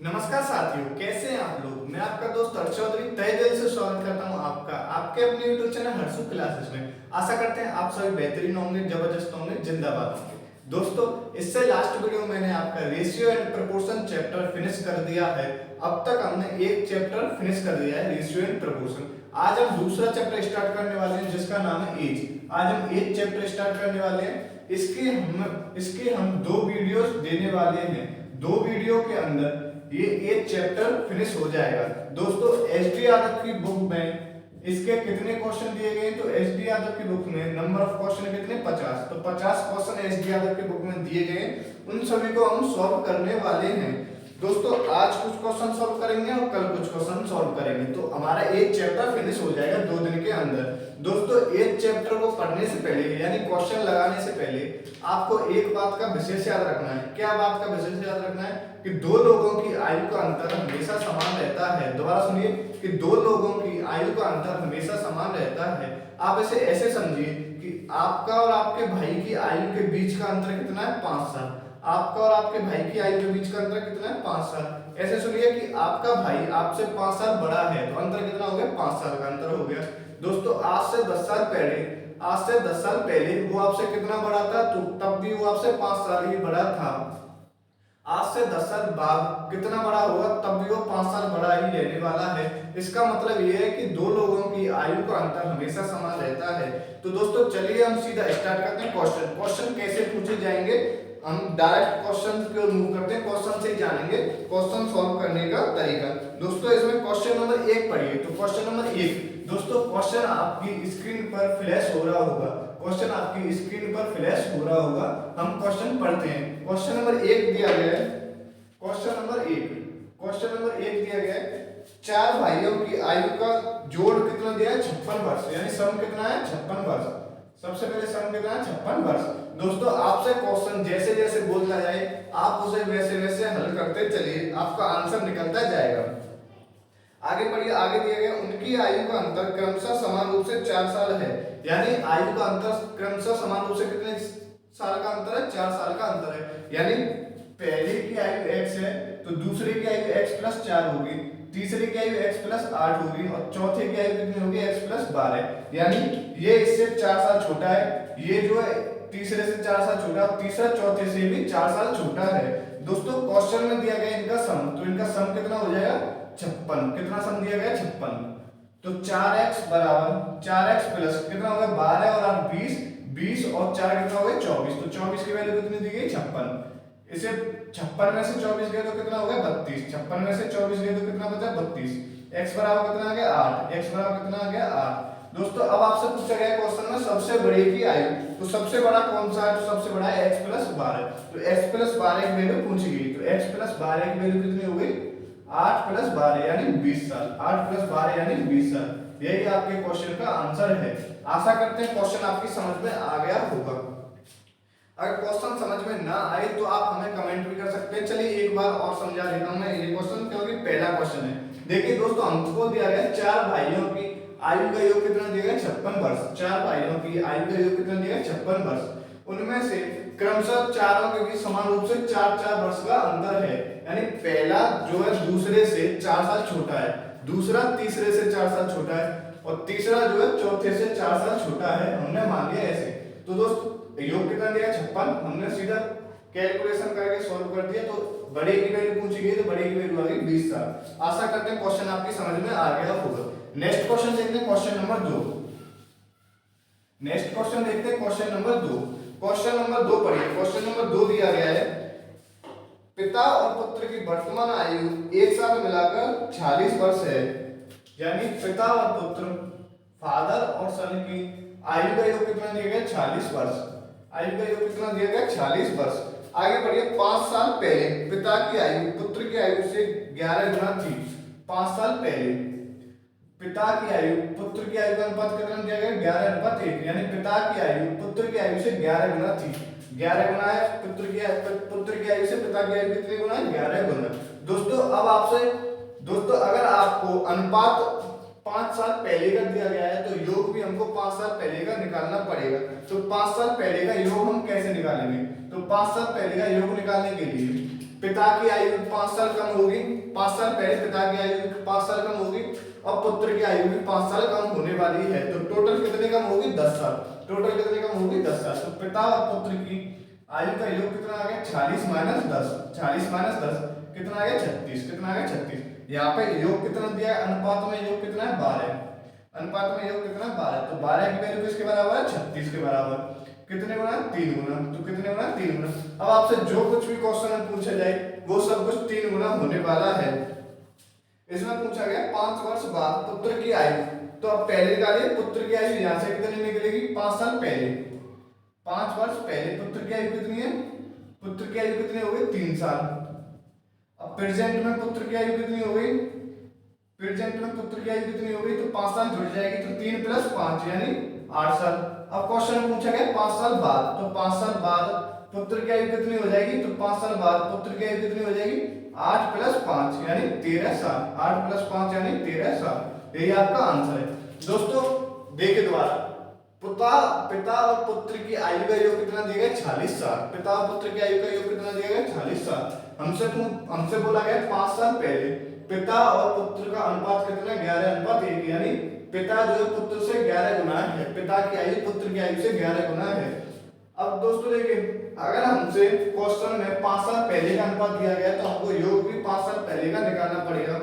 नमस्कार साथियों, कैसे हैं आप लोग। मैं आपका दोस्त हर्ष चौधरी तहे दिल से स्वागत करता हूं आपका आपके अपने यूट्यूब चैनल हर्षु क्लासेस में। आशा करते हैं आप सभी बेहतरीन होंगे, जबरदस्त होंगे, जिंदाबाद होंगे। दोस्तों, इससे लास्ट वीडियो में मैंने आपका ratio and proportion chapter finish कर दिया है। अब तक हमने एक चैप्टर फिनिश कर दिया है, रेशियो एंड प्रोपोर्शन। आज हम दूसरा चैप्टर स्टार्ट करने वाले हैं जिसका नाम है एज। आज हम एज चैप्टर स्टार्ट करने वाले हैं। इसके हम दो वीडियोस देने वाले हैं। दो वीडियो के अंदर ये एक चैप्टर फिनिश हो जाएगा। दोस्तों, एसडी यादव की बुक में इसके कितने क्वेश्चन दिए गए, तो एसडी यादव की बुक में नंबर ऑफ क्वेश्चन कितने 50। तो 50 क्वेश्चन एसडी यादव की बुक में दिए गए, उन सभी को हम सॉल्व करने वाले हैं। दोस्तों, आज कुछ क्वेश्चन सॉल्व करेंगे और कल कुछ क्वेश्चन सॉल्व करेंगे, तो हमारा एक चैप्टर फिनिश हो जाएगा 2 दिन के अंदर। दोस्तों, एक चैप्टर को पढ़ने से पहले यानी क्वेश्चन लगाने से पहले आपको एक बात का विशेष याद रखना है। क्या बात का विशेष याद रखना है? कि दो लोगों की आयु का अंतर हमेशा समान रहता है। दोबारा सुनिए कि दो लोगों की आयु का अंतर हमेशा समान रहता है। आप इसे ऐसे समझिए कि आपका और आपके भाई की आयु के बीच का अंतर कितना है? 5 साल। आपका और आपके भाई की आयु के बीच का अंतर कितना है? 5 साल। ऐसे सुनिए कि आपका भाई आपसे 5 साल बड़ा है, तो अंतर कितना हो गया? 5 साल का अंतर हो गया। दोस्तों, आज से 10 साल पहले वो आपसे कितना बड़ा था? तो तब भी वो आपसे 5 साल ही बड़ा था। आज से 10 साल बाद कितना बड़ा होगा? तब भी वो 5 साल बड़ा ही रहने वाला है। इसका मतलब ये है कि दो लोगों की आयु का अंतर हमेशा समान रहता है। तो दोस्तों, चलिए हम सीधा स्टार्ट करते हैं। क्वेश्चन कैसे पूछे जाएंगे, हम डायरेक्ट क्वेश्चन को मूव करते हैं। क्वेश्चन से ही जानेंगे क्वेश्चन सॉल्व करने का तरीका। दोस्तों, इसमें क्वेश्चन नंबर 1 पढ़िए। तो क्वेश्चन नंबर 1, दोस्तों क्वेश्चन आपकी स्क्रीन पर फ्लैश हो रहा होगा। क्वेश्चन आपकी स्क्रीन पर फ्लैश हो रहा होगा। हम क्वेश्चन पढ़ते हैं। क्वेश्चन नंबर 1 दिया गया है। क्वेश्चन नंबर 1 दिया गया है, 4 भाइयों की आयु का जोड़ कितना दिया है? 56 वर्ष। यानी सम कितना है? 56 वर्ष। सबसे पहले सम कितना है? 56 वर्ष। दोस्तों, आपसे क्वेश्चन जैसे जैसे बोलता जाए आप उसे वैसे वैसे हल करते चलिए, आपका आंसर निकलता जाएगा। आगे पढ़िए। आगे दिया गया, उनकी आयु का अंतर क्रमशः समान रूप से 4 साल है। यानी आयु का अंतर क्रमशः समान रूप से कितने साल का अंतर है? 4 साल का अंतर है। यानी पहले की आयु x है तो दूसरे की आयु x प्लस 4 होगी, तीसरे की आयु x प्लस 8 होगी और चौथे की आयु कितनी होगी? x plus 12। यानी ये इससे 4 साल छोटा है, ये जो है तीसरे से 4 साल छोटा है, तीसरा चौथे से भी 4 साल छोटा है। दोस्तों, क्वेश्चन में दिया गया इनका सम, तो इनका सम कितना हो जाएगा? 56। कितना सम दिया गया? 56। तो 4x बराबर 4x प्लस कितना होगा? 12 और 8 20, 20 और 4 कितना हो गया? 24। तो 24 की वैल्यू कितनी दी गई? 56। इसे 56 में से 24 गए तो कितना हो गया? 32। 56 में से 24 गए तो कितना बचा? 32। x बराबर कितना आ गया? 8। x बराबर कितना आ गया? 8। दोस्तों, अब आपसे पूछा गया क्वेश्चन में सबसे बड़े की आयु, तो सबसे बड़ा कौन सा है? तो सबसे बड़ा है x प्लस 12। तो x प्लस 12 की वैल्यू पूछी गई, तो x प्लस 12 की वैल्यू कितनी हो गई? 8 प्लस 12 यानी 20 साल। 8 प्लस 12 यानी 20 साल। यही आपके क्वेश्चन का आंसर है। आशा करते हैं क्वेश्चन आपकी समझ में आ गया होगा। अगर क्वेश्चन समझ में ना आए तो आप हमें कमेंट भी कर सकते हैं। चलिए एक बार और समझा देता हूं मैं ये क्वेश्चन, क्योंकि पहला क्वेश्चन है। देखिए दोस्तों, हमको दिया गया 4 भाइयों की आयु का योग कितना दिया गया? 56 वर्ष। 4 भाइयों की आयु का योग कितना दिया गया? 56 वर्ष। उनमें से क्रमशः चारों के बीच समान रूप से 4-4 वर्ष का अंतर है। यानी पहला जो है दूसरे से 4 साल छोटा है, दूसरा तीसरे से 4 साल छोटा है और तीसरा जो है चौथे से 4 साल छोटा है। हमने मान लिया ऐसे। तो दोस्तों, योग कितना दिया? 56। हमने सीधा कैलकुलेशन करके सॉल्व कर दिया, तो बड़े की वैल्यू पूछी गई तो बड़े की वैल्यू आ गई 20 साल। आशा करते हैं क्वेश्चन आपकी समझ में आ गया होगा। नेक्स्ट क्वेश्चन देखते हैं, क्वेश्चन नंबर 2। नेक्स्ट क्वेश्चन देखते हैं, क्वेश्चन नंबर 2। क्वेश्चन नंबर 2 पढ़िए। क्वेश्चन नंबर 2 दिया गया है, पिता और पुत्र की वर्तमान आयु एक साथ मिलाकर 46 वर्ष है। यानी पिता और पुत्र, फादर और सन की आयु का योग कितना दिया गया? 46 वर्ष। आयु का योग कितना दिया गया? 46 वर्ष। आगे बढ़िए। 5 साल पहले पिता की आयु पुत्र की आयु से 11 गुना थी। 5 साल पहले पिता की आयु पुत्र की आयु का अनुपात कितना दिया गया? 11:1। यानी पिता की आयु पुत्र की आयु से 11 गुना थी। 11 गुना है पुत्र की आयु से पिता की आयु कितनी गुना है? 11 गुना। दोस्तों, अब आपसे अगर आपको अनुपात 5 साल पहले का दिया गया है तो योग भी हमको 5 साल पहले का निकालना पड़ेगा। तो 5 साल पहले का योग हम कैसे निकालेंगे? तो 5 साल पहले का योग निकालने के लिए पिता की आयु 5 साल कम होगी, 5 साल पहले पिता की आयु 5 साल कम होगी और पुत्र की आयु भी 5 साल कम होने वाली है। तो टोटल कितने कम होगी? 10 साल। टोटल कितने कम होगी? 10 साल। तो पिता और पुत्र की आयु का योग कितना आ गया? 46 माइनस 10, 46 माइनस 10 कितना आ गया? 36। कितना आ गया? 36। यहाँ पे योग कितना दिया है? अनुपात में योग कितना है? 12। अनुपात में योग कितना? 12। तो 12 की वैल्यू किसके बराबर है? 36 के बराबर। कितने गुना? 3 गुना। तो कितने गुना? 3 गुना। अब आपसे जो कुछ भी क्वेश्चन में पूछा जाए वो सब कुछ 3 गुना होने वाला है। इसमें पूछा गया 5 वर्ष बाद पुत्र की आयु। तो अब पहले निकालिए पुत्र की आयु, यहाँ से कितनी निकलेगी? 5 साल पहले, 5 वर्ष पहले पुत्र की आयु कितनी है? पुत्र की आयु कितनी हो गई? 3 साल। अब प्रेजेंट में पुत्र की आयु कितनी हो गई? प्रेजेंट में पुत्र की आयु कितनी हो गई? तो 5 साल जुड़ जाएगी, तो 3 प्लस 5 यानी 8 साल। अब क्वेश्चन में पूछा गया 5 साल बाद, तो 5 साल बाद पुत्र की आयु कितनी हो जाएगी? तो 5 साल बाद पुत्र की आयु कितनी हो जाएगी? 8 प्लस 5 यानी 13 साल। 8 प्लस 5 यानी 13 साल। यही आपका आंसर है। दोस्तों देखिए दोबारा, पिता और पुत्र की आयु का योग कितना दिया गया? 46 साल। पिता और पुत्र की आयु का योग कितना दिया गया? 46 साल। हमसे बोला गया 5 साल पहले पिता और पुत्र का अनुपात कितना? 11:1 यानी पिता जो है पुत्र से 11 गुना है। पिता की आयु पुत्र की आयु से 11 गुना है। अब दोस्तों देखिए, अगर हमसे क्वेश्चन में 5 साल पहले का अनुपात दिया गया तो हमको योग भी 5 साल पहले का निकालना पड़ेगा।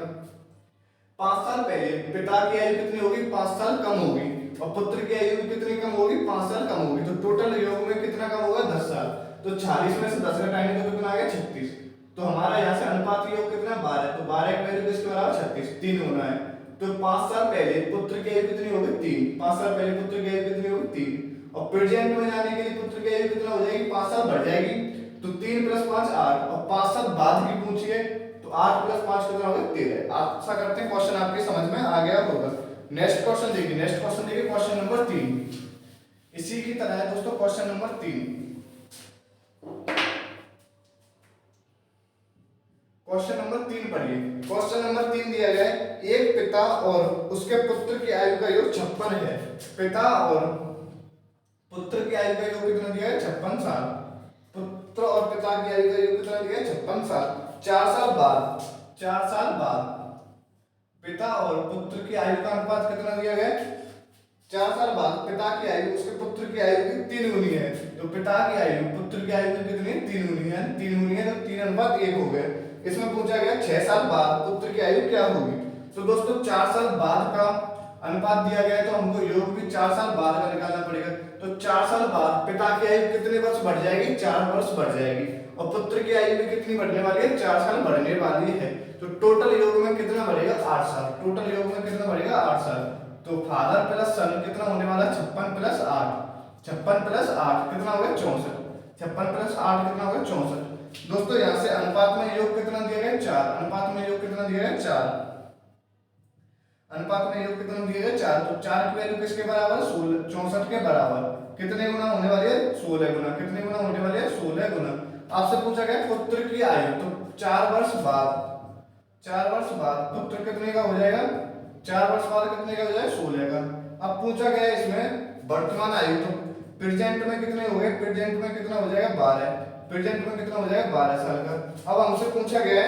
5 साल पहले पिता की आयु कितनी होगी? 5 साल कम होगी और पुत्र की आयु कितनी कम होगी? 5 साल कम होगी। तो टोटल योग में कितना कम होगा? 10 साल। तो 46 में से 10 घटाएंगे तो कितना आ गया? 36। तो हमारा यहाँ से अनुपात योग कितना? 12। तो 12 की वैल्यू किसके बराबर? 36। 3 गुना है। तो 5 साल पहले पुत्र की आयु कितनी होगी? 3। 5 साल पहले पुत्र की आयु कितनी होगी? 3। और प्रेजेंट में जाने के लिए पुत्र की आयु कितना हो जाएगी? 5 साल बढ़ जाएगी, तो 3 प्लस 5 8। और 5 साल बाद की पूछिए तो 8 प्लस 5 कितना होगा? 13। आशा करते हैं क्वेश्चन आपके समझ में आ गया होगा। नेक्स्ट क्वेश्चन देखिए, क्वेश्चन नंबर 3 इसी की तरह है दोस्तों। क्वेश्चन नंबर 3, क्वेश्चन नंबर 3 पढ़िए। क्वेश्चन नंबर 3 दिया गया है, एक पिता और उसके पुत्र की आयु का योग 56 है। पिता और पुत्र की आयु का योग कितना दिया है? 56 साल। पुत्र और पिता की आयु का योग कितना दिया है? 56 साल। 4 साल बाद पिता और पुत्र की आयु का अनुपात कितना दिया गया है? 4 साल बाद पिता की आयु उसके पुत्र की आयु की 3 गुनी है। तो पिता की आयु पुत्र की आयु की कितनी है? 3 गुनी है। 3 गुनी है तो 3:1 हो गए। इसमें पूछा गया 6 साल बाद पुत्र की आयु क्या होगी? तो दोस्तों 4 साल बाद का अनुपात दिया गया है तो हमको योग भी 4 साल बाद का निकालना पड़ेगा। तो 4 साल बाद पिता की आयु कितने वर्ष बढ़ जाएगी? 4 वर्ष बढ़ जाएगी। और पुत्र की आयु भी कितनी बढ़ने वाली है? 4 साल बढ़ने वाली है। तो टोटल योग में कितना बढ़ेगा? 8 साल। टोटल योग में कितना बढ़ेगा? 8 साल। तो फादर प्लस सन कितना होने वाला है? 56 प्लस 8। 56 प्लस 8 कितना होगा? 64। 56 प्लस 8 कितना होगा? 64। दोस्तों यहाँ से अनुपात में योग कितना दिया गया? 4। अनुपात में योग कितना दिया गया? 4। अनुपात में योग कितना दिया गया? 4। तो 4 की वैल्यू किसके बराबर? 16, 64 के बराबर। कितने गुना होने वाली है? 16 गुना। कितने गुना होने वाली है? 16 गुना। आपसे पूछा गया पुत्र की आयु, तो 4 वर्ष बाद पुत्र कितने का हो जाएगा? 4 वर्ष बाद कितने का हो जाएगा? 16 का। अब पूछा गया इसमें वर्तमान आयु, तो प्रेजेंट में कितने हो गए? प्रेजेंट में कितना हो जाएगा? 12। प्रेजेंट में कितना हो जाएगा? 12 साल का। अब हमसे पूछा गया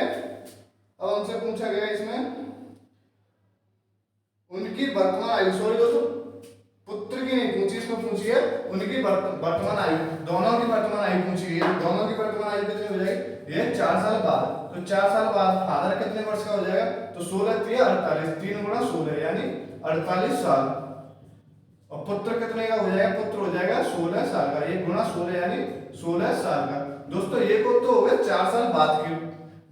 है इसमें उनकी वर्तमान आयु, सॉरी दोस्तों पुत्र की नहीं पूछी, इसमें पूछी है उनकी वर्तमान आयु, दोनों की वर्तमान आयु पूछी है। दोनों की वर्तमान आयु कितनी हो जाएगी? ये 4 साल बाद। तो 4 साल बाद फादर कितने वर्ष का हो जाएगा? तो 16 3 48, 3 गुणा 16 यानी 48 साल। और पुत्र कितने का हो जाएगा? पुत्र हो जाएगा 16 साल का। ये गुणा 16 यानी 16 साल का। दोस्तों ये को तो हो गया 4 साल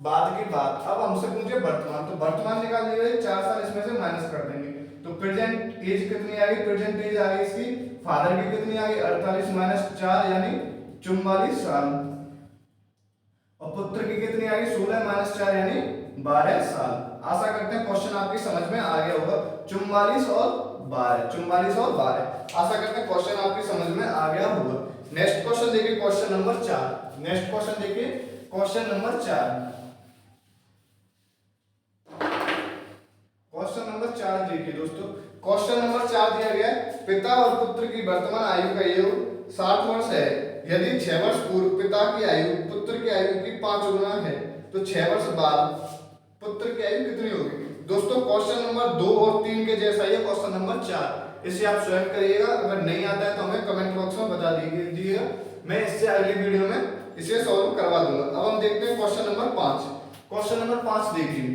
बाद की बात। अब हमसे पूछे वर्तमान, तो वर्तमान निकालने के लिए 4 साल इसमें से माइनस कर देंगे। तो प्रेजेंट एज कितनी आ गई? प्रेजेंट एज आ गई इसकी फादर की कितनी आ गई? 48 माइनस 4 यानी 44 साल। और पुत्र की कितनी आ गई? 16 माइनस 4 यानी 12 साल। आशा करते हैं क्वेश्चन आपकी समझ में आ गया होगा। 44 और 12। आशा करते हैं क्वेश्चन आपकी समझ में आ गया होगा। नेक्स्ट क्वेश्चन देखिए, क्वेश्चन नंबर 4। क्वेश्चन नंबर 4 देखिए दोस्तों। क्वेश्चन नंबर 4 दिया गया है, पिता और पुत्र की वर्तमान आयु का योग 60 वर्ष है। यदि 6 वर्ष पूर्व पिता की आयु पुत्र की आयु की 5 गुना है तो 6 वर्ष बाद पुत्र की आयु कितनी होगी। दोस्तों क्वेश्चन नंबर 2 और 3 के जैसा ही है क्वेश्चन नंबर 4, इसे आप स्वयं करिएगा। अगर नहीं आता है तो हमें कमेंट बॉक्स में बता दीजिएगा, मैं इससे अगली वीडियो में इसे सॉल्व करवा दूंगा। अब हम देखते हैं क्वेश्चन नंबर 5। क्वेश्चन नंबर 5 देखिए,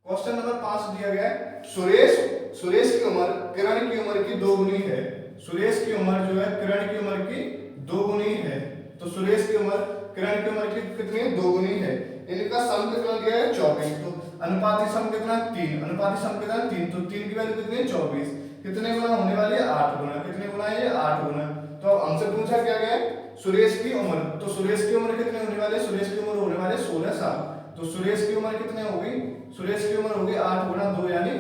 क्वेश्चन नंबर 5 दिया गया है सुरेश की उम्र किरण की उम्र की 2 गुनी है। सुरेश की उम्र जो है किरण की उम्र की 2 गुनी है। तो सुरेश की उम्र किरण की उम्र की कितनी है, 2 गुनी है। इनका सम कितना दिया है 24। तो अनुपातिक सम कितना 3, अनुपातिक सम कितना 3, तो 3 की वैल्यू कितनी है 24। कितने गुना होने वाली है 8 गुना। कितने गुना है ये 8 गुना। तो अब हमसे पूछा क्या गया है सुरेश की उम्र, तो सुरेश की उम्र कितने होने वाले, सुरेश की उम्र होने वाले 16 साल। तो सुरेश की उम्र कितने होगी, सुरेश की उम्र होगी 8 गुना 2 यानी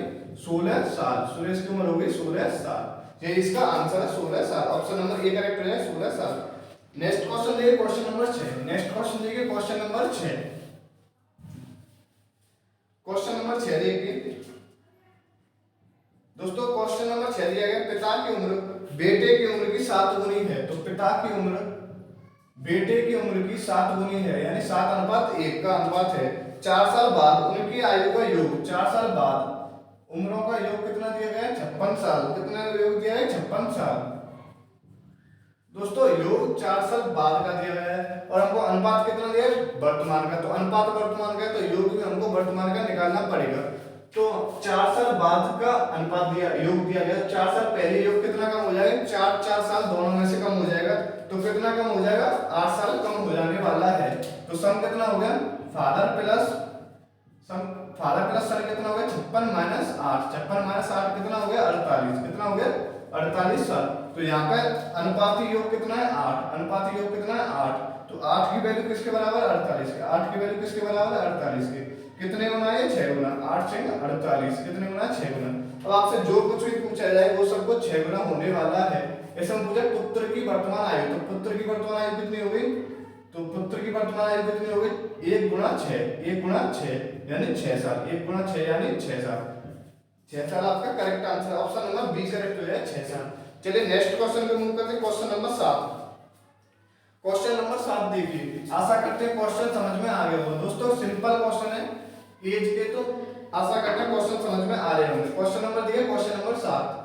16 साल। सुरेश की उम्र होगी 16 साल। ये इसका आंसर है 16 साल। ऑप्शन नंबर ए करेक्ट है 16 साल। नेक्स्ट क्वेश्चन देखिए क्वेश्चन नंबर 6। नेक्स्ट क्वेश्चन देखिए क्वेश्चन नंबर 6। क्वेश्चन नंबर 6 देखिए दोस्तों, क्वेश्चन नंबर 6 दिया गया पिता की उम्र बेटे की उम्र की 7 गुनी है। तो पिता की उम्र बेटे की उम्र की 7 गुनी है यानी 7:1 का अनुपात है। 4 साल बाद उनकी आयु का योग, 4 साल बाद उम्रों का योग कितना दिया गया है 56 साल। कितना योग दिया है 56 साल। दोस्तों योग 4 साल बाद का दिया गया है और हमको अनुपात कितना दिया है वर्तमान का। तो अनुपात वर्तमान का है तो योग भी हमको वर्तमान का निकालना पड़ेगा। तो 4 साल बाद का अनुपात दिया योग दिया गया। 4 साल पहले योग कितना कम हो जाएगा, 4 साल दोनों में से कम हो जाएगा। तो कितना कम हो जाएगा 8 साल कम हो जाने वाला है। तो सम कितना हो गया फादर प्लस सन कितना हो गया 56 माइनस 8। 56 माइनस 8 कितना हो गया 48। कितना हो गया 48 साल। तो यहाँ पे अनुपाती योग कितना है 8। अनुपाती योग कितना है 8। तो 8 की वैल्यू किसके बराबर है 48 के। 8 की वैल्यू किसके बराबर है 48 के। कितने गुना है 6 गुना। 8 से 48 कितने गुना 6 गुना। अब आपसे जो कुछ भी पूछा जाए वो सबको 6 गुना होने वाला है। ऐसे हम पूछे पुत्र की वर्तमान आयु, तो पुत्र की वर्तमान आयु कितनी होगी, तो पुत्र की वर्तमान आयु कितनी होगी 1 गुना 6, 1 गुना 6 यानी 6 साल। 1 गुना 6 यानी 6 साल। 6 साल आपका correct answer. Option number B correct हो जाए 6 साल। चलिए नेक्स्ट क्वेश्चन पे मूव करते हैं। Question number 7। क्वेश्चन नंबर 7 देखिए, आशा करते हैं क्वेश्चन समझ में आ गया होगा। दोस्तों सिंपल क्वेश्चन है एज के, तो आशा करते हैं क्वेश्चन समझ में आ रहे होंगे। क्वेश्चन नंबर दिया क्वेश्चन नंबर 7।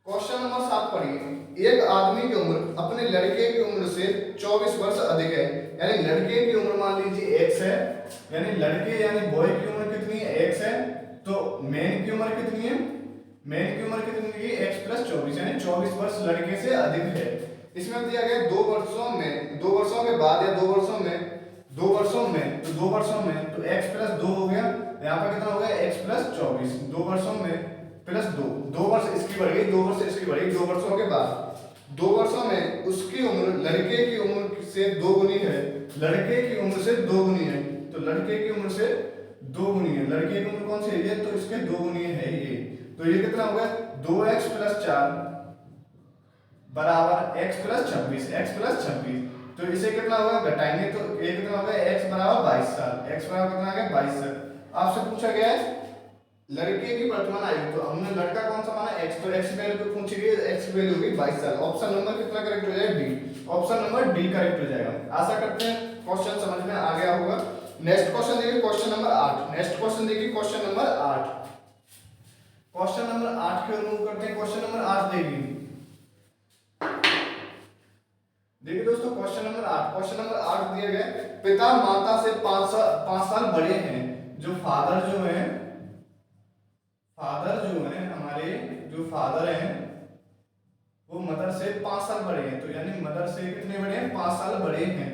क्वेश्चन नंबर 7 पढ़िए। एक आदमी की उम्र अपने लड़के की उम्र से 24 वर्ष अधिक है। यानी लड़के की उम्र मान लीजिए x है, यानी लड़के यानी बॉय की उम्र कितनी है x है। तो मैन की उम्र कितनी है, मैन की उम्र कितनी है x प्लस 24 यानी 24 वर्ष लड़के से अधिक है। इसमें दिया गया 2 वर्षों में, 2 वर्षों के बाद या 2 वर्षों में, 2 वर्षों में, तो 2 वर्षों में तो x प्लस 2 हो गया। यहाँ पर कितना हो गया x प्लस 24। 2 वर्षों में प्लस 2, 2 वर्ष इसकी बढ़ गई, 2 वर्ष इसकी बढ़ गई। 2 वर्षों के बाद 2 वर्षों में उसकी उम्र लड़के की उम्र से 2 गुनी है। लड़के की उम्र से 2 गुनी है। तो लड़के की उम्र से 2 गुनी है। लड़के की उम्र कौन सी है, तो इसके 2 गुनी है ये। तो ये कितना हो गया 2x प्लस 4 बराबर x प्लस 26, x प्लस 26। तो इसे कितना होगा घटाएंगे तो ये कितना होगा x बराबर 22 साल। x बराबर कितना आ गया 22 साल। आपसे पूछा गया है लड़के की वर्तमान आयु, तो हमने लड़का कौन सा माना x, तो x वैल्यू पूछी गई, x वैल्यू होगी 22 साल। ऑप्शन नंबर कितना करेक्ट हो जाएगा D. Option number D correct हो जाएगा। आशा करते हैं क्वेश्चन समझ में आ गया होगा। नेक्स्ट क्वेश्चन देखिए क्वेश्चन नंबर 8। नेक्स्ट क्वेश्चन देखिए क्वेश्चन नंबर 8। क्वेश्चन नंबर 8 की ओर मूव करते हैं। क्वेश्चन नंबर 8 देखिए दोस्तों क्वेश्चन नंबर 8। क्वेश्चन नंबर 8 दिया गया पिता माता से 5 साल बड़े हैं। जो फादर जो है हमारे जो फादर हैं वो मदर से 5 साल बड़े हैं। तो यानी मदर से कितने बड़े हैं 5 साल बड़े हैं।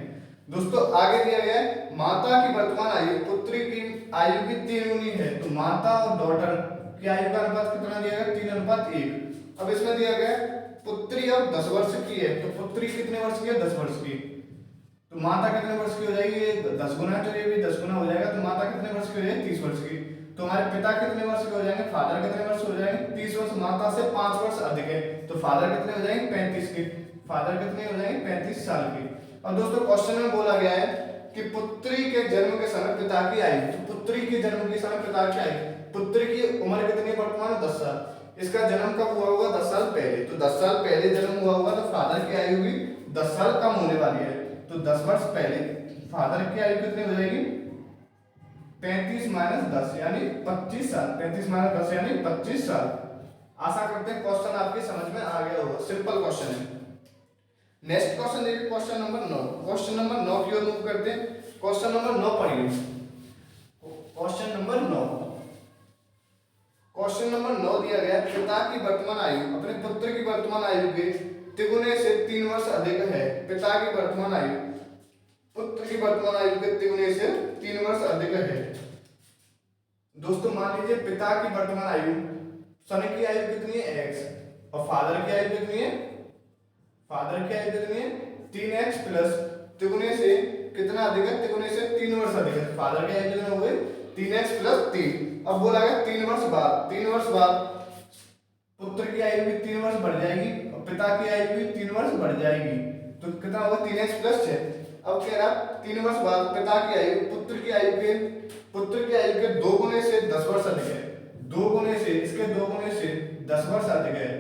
दोस्तों आगे दिया गया है माता की वर्तमान आयु पुत्री की आयु की 3 गुनी है। तो माता और डॉटर की आयु का अनुपात कितना दिया गया 3:1। अब इसमें दिया गया पुत्री अब 10 वर्ष की है। तो पुत्री कितने वर्ष की है 10 वर्ष की। तो माता कितने वर्ष की हो जाएगी, ये 10 गुना है तो ये भी 10 गुना हो जाएगा। तो माता कितने वर्ष की हो जाएगी 30 वर्ष की। तो हमारे पिता कितने वर्ष के हो जाएंगे, फादर कितने वर्ष हो जाएंगे 30 वर्ष। माता से 5 वर्ष अधिक है तो फादर कितने हो जाएंगे 35 के। फादर कितने हो जाएंगे 35 साल के। अब दोस्तों क्वेश्चन में बोला गया है कि पुत्री के जन्म के समय पिता की आयु, तो पुत्री के जन्म के समय पिता की आयु, पुत्री की उम्र कितनी वर्तमान 10 साल। इसका जन्म कब हुआ होगा? 10 साल पहले। तो 10 साल पहले जन्म हुआ होगा तो फादर की आयु भी 10 साल कम होने वाली है। तो 10 वर्ष पहले फादर की आयु कितनी हो जाएगी? 35 माइनस 10 यानी 25 साल। 35 माइनस 10 यानी 25 साल। आशा करते हैं क्वेश्चन आपके समझ में आ गया होगा। सिंपल क्वेश्चन है। नेक्स्ट क्वेश्चन देखिए, क्वेश्चन नंबर 9। क्वेश्चन नंबर 9 की ओर मूव करते हैं। क्वेश्चन नंबर 9 पढ़िए। क्वेश्चन नंबर 9, क्वेश्चन नंबर 9 दिया गया, पिता की वर्तमान आयु अपने पुत्र की वर्तमान आयु के तिगुने से 3 वर्ष अधिक है। पिता की वर्तमान आयु पुत्र की वर्तमान आयु के तिगुने से 3 वर्ष अधिक है। दोस्तों मान लीजिए पिता की वर्तमान आयु, सन की आयु कितनी है? x, और फादर की आयु कितनी है? फादर की आयु कितनी है? 3x प्लस तिगुने से कितना अधिक है? तिगुने से 3 वर्ष अधिक है। फादर की आयु कितनी हो गई? 3x plus 3। अब बोला गया 3 वर्ष बाद, 3 वर्ष बाद पुत्र की आयु भी 3 वर्ष बढ़ जाएगी और पिता की आयु भी 3 वर्ष बढ़ जाएगी। तो कितना होगा? 3x plus 6। अब कह रहा 3 वर्ष बाद पिता की आयु पुत्र की आयु के 2 गुने से 10 वर्ष अधिक है। 2 गुने से, इसके 2 गुने से 10 वर्ष अधिक है।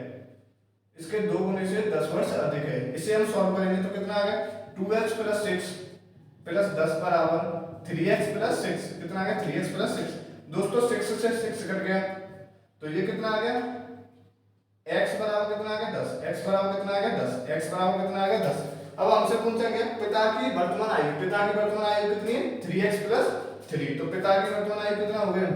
इसके 2 गुने से 10 वर्ष अधिक है। इसे हम सॉल्व करेंगे तो कितना आ गया? 2x प्लस 6 प्लस 10 बराबर 3x प्लस 6। कितना आ गया? 3x plus 6। दोस्तों 6 से 6 कट गया तो ये कितना आ गया? x बराबर कितना आ गया? 10। x बराबर कितना आ गया? 10। x बराबर कितना आ गया? 10। अब हमसे पूछा गया पिता की वर्तमान आयु। पिता की वर्तमान आयु कितनी है? 3x plus 3। तो पिता की वर्तमान आयु कितना हो गया?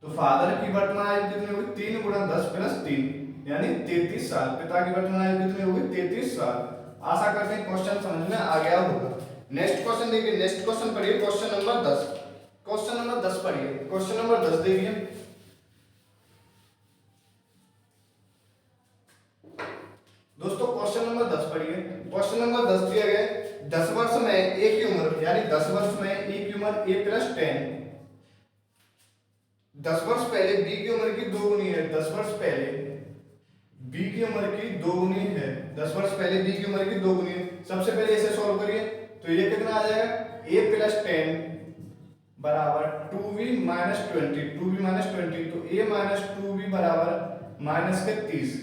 तो फादर की वर्तमान आयु कितनी होगी? 3 गुणा 10 प्लस 3 यानी 33 साल। पिता की वर्तमान आयु कितनी होगी? 33 साल। आशा करते हैं क्वेश्चन समझ में आ गया होगा। नेक्स्ट क्वेश्चन देखिए। नेक्स्ट क्वेश्चन पढ़िए, क्वेश्चन नंबर 10। क्वेश्चन नंबर 10 पढ़िए। क्वेश्चन नंबर 10 देखिए। दोस्तों क्वेश्चन नंबर 10 पढ़िए। क्वेश्चन नंबर 10 दिया गया 10 वर्ष में a की उम्र, यानी 10 वर्ष में a की उम्र a प्लस 10। 10 वर्ष पहले b की उम्र की 2 गुनी है। 10 वर्ष पहले b की उम्र की 2 गुनी है। 10 वर्ष पहले b की उम्र की 2 गुनी है। सबसे पहले इसे सॉल्व करिए तो ये कितना आ जाएगा? a प्लस 10 बराबर 2b माइनस 20। 2b माइनस 20 तो a माइनस 2b बराबर माइनस के 30।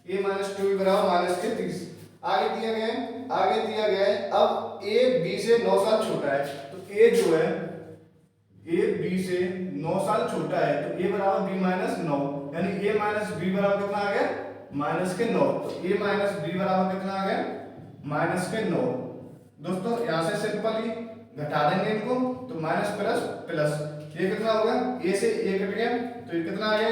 a माइनस 2b बराबर माइनस के 30। आगे दिया गया है अब a b से 9 साल छोटा है। तो a जो है a b से 9 साल छोटा है तो a बराबर b माइनस 9 यानी a माइनस b बराबर कितना आ गया? माइनस के 9। तो a माइनस b बराबर कितना आ गया? माइनस के 9। दोस्तों यहाँ से सिंपली घटा देंगे इनको तो माइनस प्लस प्लस ये कितना होगा? a से a कट गया तो ये कितना आ गया?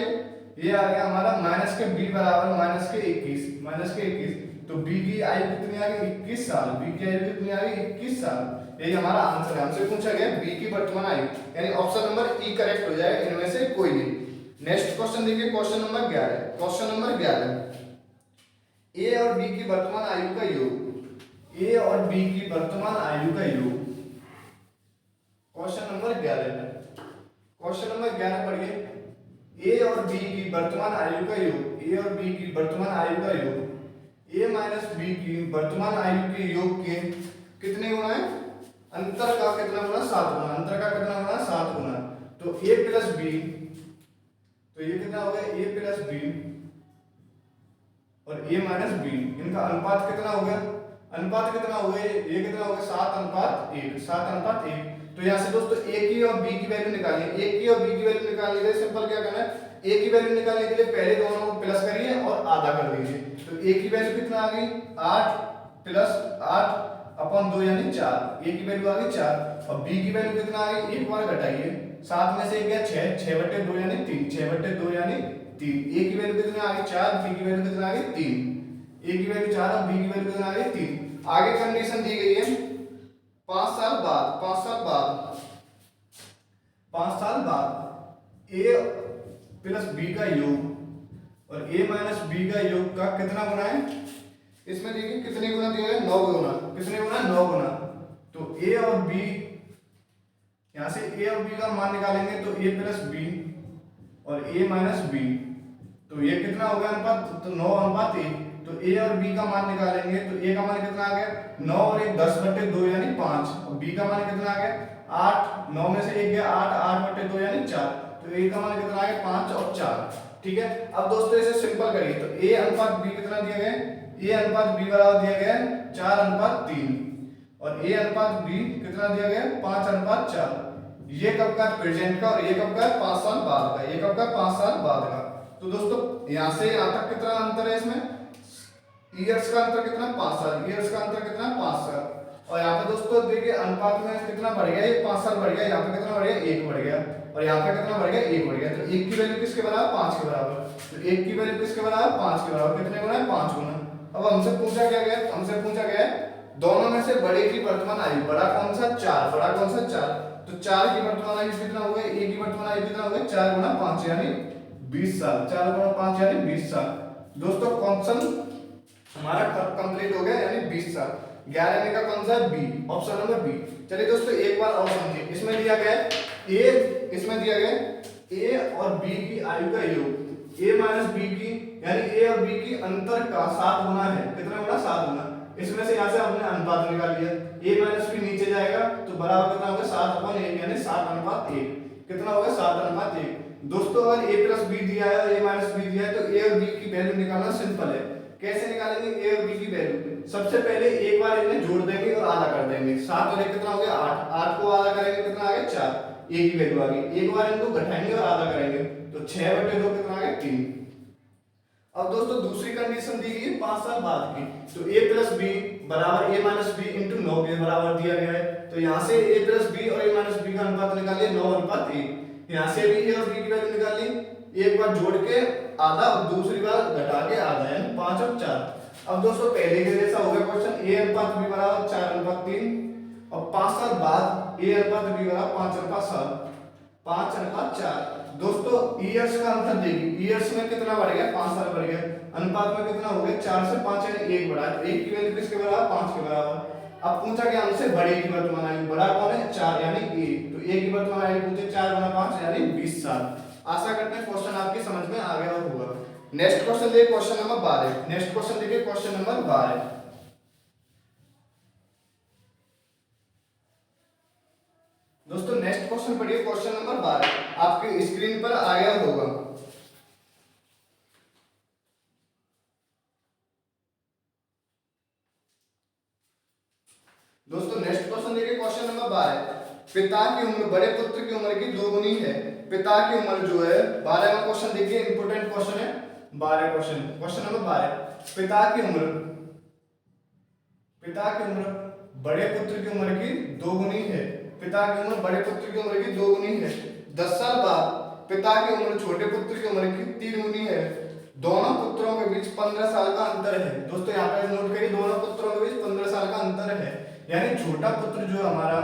ये आ गया हमारा माइनस के b बराबर माइनस के 21। माइनस के 21 तो b की आयु कितनी आ गई? 21 साल। b की आयु कितनी आ गई? 21 साल। यही हमारा आंसर है। हमसे पूछा गया b की वर्तमान आयु, यानी ऑप्शन नंबर ई करेक्ट हो जाएगा, इनमें से कोई नहीं। नेक्स्ट क्वेश्चन देखिए, question number 11। Question number 11, a और b की वर्तमान आयु का योग। a और b की वर्तमान आयु का योग। Question number 11। क्वेश्चन नंबर 11 पढ़िए। a और b की वर्तमान आयु का योग। a और b की वर्तमान आयु का योग a माइनस b की वर्तमान आयु के योग के कितने गुना है? अंतर का कितना गुना? 7 गुना। अंतर का कितना गुना? 7 गुना। तो a प्लस b, तो ये कितना हो गया? a प्लस b और a माइनस b, इनका अनुपात कितना हो गया? अनुपात कितना हो गया? ये कितना हो गया? 7:1। 7:1। तो यहाँ से दोस्तों a की और b की वैल्यू निकालिए। a की और b की वैल्यू निकालने के लिए सिंपल क्या करना है? a की वैल्यू निकालने के लिए पहले दोनों को प्लस करिए और आधा कर दीजिए। तो a की वैल्यू कितना आ गई? 8 प्लस 8/2 यानी 4। a की वैल्यू आ गई 4 और b की वैल्यू कितना आ गई? एक बार घटाइए, 7 में से एक गया 6, 6/2 यानी 3, 6/2 यानी 3। a की वैल्यू कितना आ गई? 4, b की वैल्यू कितना आ गई? 3। a की वैल्यू 4 और b की वैल्यू कितना आ गई? 3। आगे कंडीशन दी गई है 5 साल बाद। 5 साल बाद a प्लस b का योग और a माइनस b का योग का कितना गुना है? इसमें देखिए कितने गुना दिया है? 9 गुना। कितने गुना? 9 गुना। तो a और b, यहाँ से a और b का मान निकालेंगे तो a प्लस b और a माइनस b, तो ये कितना हो गया अनुपात? तो 9:1। तो a और b का मान निकालेंगे तो a का मान कितना आ गया? 9 और 1 10/2 यानी 5 और b का मान कितना आ गया? 8। 9 में से 1 गया 8, 8/2 यानी 4। तो a का मान कितना आ गया? 5 और 4। ठीक है। अब दोस्तों इसे सिंपल करिए तो ए अनुपात बी कितना दिया गया है, ए अनुपात बी बराबर दिया गया है 4:3 और ए अनुपात बी कितना दिया गया है 5:4। ये कब का, प्रेजेंट का, और ये कब का, 5 साल बाद का, ये कब का, 5 साल बाद का। तो दोस्तों यहां से यहां तक कितना अंतर है इसमें, ईयर्स का अंतर कितना, 5 साल, ईयर्स का अंतर कितना, 5 साल। और यहाँ पे दोस्तों देखिए अनुपात में कितना बढ़ गया, ये 5 साल बढ़ गया, यहाँ पे कितना बढ़ गया, 1 बढ़ गया, और यहाँ पे कितना बढ़ गया, 1 बढ़ गया। तो 1 की वैल्यू किसके बराबर, 5 के बराबर। तो 1 की वैल्यू किसके बराबर, 5 के बराबर। कितने गुना है, 5 गुना। अब हमसे पूछा क्या गया, हमसे पूछा गया है दोनों में से बड़े की वर्तमान आयु, बड़ा कौन सा, 4, बड़ा कौन सा, 4। तो 4 की वर्तमान आयु कितना हो गया, ए की वर्तमान आयु कितना हो गया, 4 गुना 5 यानी 20 साल, 4 गुना 5 यानी 20 साल। दोस्तों क्वेश्चन हमारा कंप्लीट हो गया यानी 20 साल। 11 में का कौन सा है, बी, ऑप्शन नंबर बी। चलिए दोस्तों एक बार और समझिए, इसमें दिया गया है ए, इसमें दिया गया ए और बी की आयु का योग, ए माइनस बी की, यानी ए और बी की अंतर का 7 गुना है। कितना गुना, 7 गुना। इसमें से यहाँ से हमने अनुपात निकाल लिया, ए माइनस बी नीचे जाएगा तो बराबर कितना होगा, 7/1 यानी 7:1। कितना होगा, 7:1। दोस्तों अगर a प्लस बी दिया है और a माइनस बी दिया है तो a और b की वैल्यू निकालना सिंपल है। कैसे निकालेंगे a और b की वैल्यू, सबसे पहले एक बार इन्हें जोड़ देंगे और आधा कर देंगे। 7 और 1 कितना हो गया, 8, 8 को आधा करेंगे कितना आ गया, 4, a की वैल्यू आ गई। एक बार इनको घटाएंगे और आधा करेंगे तो 6/2 कितना आ गया, 3। अब दोस्तों दूसरी कंडीशन दी गई है 5 साल बाद की, तो a प्लस बी बराबर a माइनस बी इंटू 9 के बराबर दिया गया है। तो यहाँ से a प्लस बी और a माइनस बी का अनुपात निकालिए 9:1। यहाँ से भी a और b की वैल्यू निकाल ली, एक बार जोड़ के आधा और दूसरी बार घटा के आधा, यानी 5 और 4। अब दोस्तों पहले के जैसा हो गया क्वेश्चन, a अनुपात b बराबर 4:3 और 5 साल बाद a अनुपात b बराबर 5:7, 5:4। दोस्तों ईयर्स का अंतर देखिए, ईयर्स में कितना बढ़ गया, 5 साल बढ़ गया, अनुपात में कितना हो गया, 4 से 5 यानी 1 बढ़ा, तो 1 की वैल्यू किसके बराबर, 5 के बराबर। अब पूछा गया हमसे बड़े की वर्तमान आयु, बड़ा कौन है, 4 यानी a, तो a की वर्तमान आयु पूछे 4 गुना 5 यानी 20 साल। आशा करते हैं क्वेश्चन आपकी समझ में आ गया होगा। नेक्स्ट क्वेश्चन देखिए, क्वेश्चन नंबर 12। नेक्स्ट क्वेश्चन देखिए, क्वेश्चन नंबर 12। दोस्तों नेक्स्ट क्वेश्चन पढ़िए, क्वेश्चन नंबर 12 आपके स्क्रीन पर आ गया होगा। दोस्तों नेक्स्ट क्वेश्चन देखिए, क्वेश्चन नंबर 12। पिता की उम्र बड़े पुत्र की उम्र की 2 गुनी है। पिता की उम्र जो है 12वां क्वेश्चन देखिए, इंपोर्टेंट क्वेश्चन है 12 क्वेश्चन, क्वेश्चन नंबर 12। पिता की उम्र बड़े पुत्र की उम्र की 2 गुनी है। पिता की उम्र बड़े पुत्र की उम्र की 2 गुनी है। 10 साल बाद पिता की उम्र छोटे पुत्र की उम्र की 3 गुनी है। दोनों पुत्रों के बीच 15 साल का अंतर है। दोस्तों यहाँ पे नोट करिए, दोनों पुत्रों के बीच 15 साल का अंतर है, यानी छोटा पुत्र जो हमारा,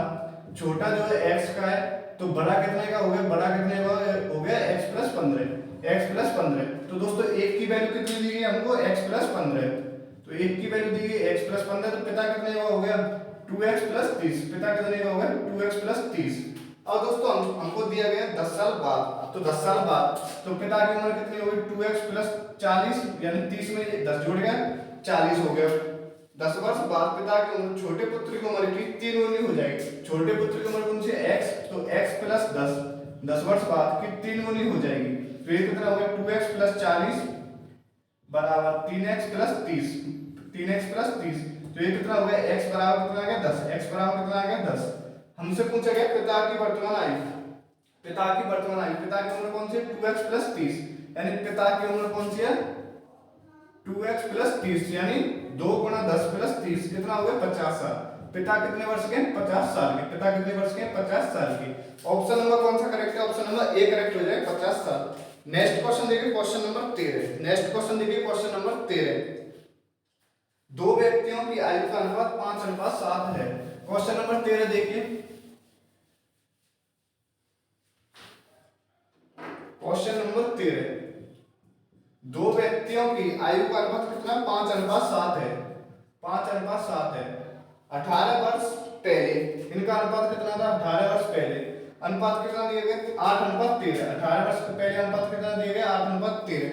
छोटा जो है x का है, तो बड़ा कितने का हो गया, बड़ा कितने का हो गया, x+15। तो दोस्तों 1 की वैल्यू कितनी दी गई हमको, x+15। तो 1 की वैल्यू दी गई x+15, तो पिता कितने का हो गया, 2x+30। पिता कितने का हो गया, 2x+30। अब दोस्तों हमको दिया गया 10 साल बाद, तो 10 साल बाद तो पिता की उम्र कितनी होगी, 2x+40 यानी 30 में 10 जुड़ गया, 40 हो गया। 10 वर्ष बाद पिता की उम्र छोटे पुत्र की उम्र की 3 गुनी हो जाएगी। छोटे पुत्र की उम्र कौन सी है, x, तो x+10, 10 वर्ष बाद की 3 गुनी हो जाएगी। तो ये कितना हो गया, 2x+40 बराबर 3x+30, 3x+30। तो ये कितना हो गया, x बराबर कितना आ गया, 10, x बराबर कितना आ गया, 10। हमसे पूछा गया पिता की वर्तमान आयु, पिता की वर्तमान आयु, पिता की उम्र कौन सी है, 2x+30, यानी पिता की उम्र कौन सी है, 2x+30 यानी 2 गुना 10+30 कितना हो गया, 50 साल। पिता कितने वर्ष के, 50 साल के। पिता कितने वर्ष के, 50 साल के। ऑप्शन नंबर कौन सा करेक्ट है, ऑप्शन नंबर ए करेक्ट हो जाएगा, 50 साल। नेक्स्ट क्वेश्चन देखिए, क्वेश्चन नंबर 13। नेक्स्ट क्वेश्चन देखिए, क्वेश्चन नंबर 13। दो व्यक्तियों की आयु का अनुपात 5:7 है। क्वेश्चन नंबर 13 देखिए, क्वेश्चन नंबर 13। दो व्यक्तियों की आयु का अनुपात कितना, 5:7 है, 5:7 है। 18 वर्ष पहले इनका अनुपात कितना था, 18 वर्ष पहले अनुपात कितना दिया गया, 8:13। 18 वर्ष पहले अनुपात कितना दिया गया, 8:13।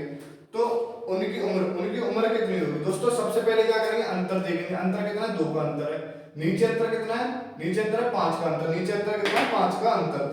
तो उनकी उम्र कितनी होगी। दोस्तों सबसे पहले क्या करेंगे, अंतर देखेंगे। अंतर कितना है, 2 का अंतर है। नीचे अंतर कितना है, नीचे अंतर है 5 का अंतर। नीचे अंतर कितना है, 5 का अंतर।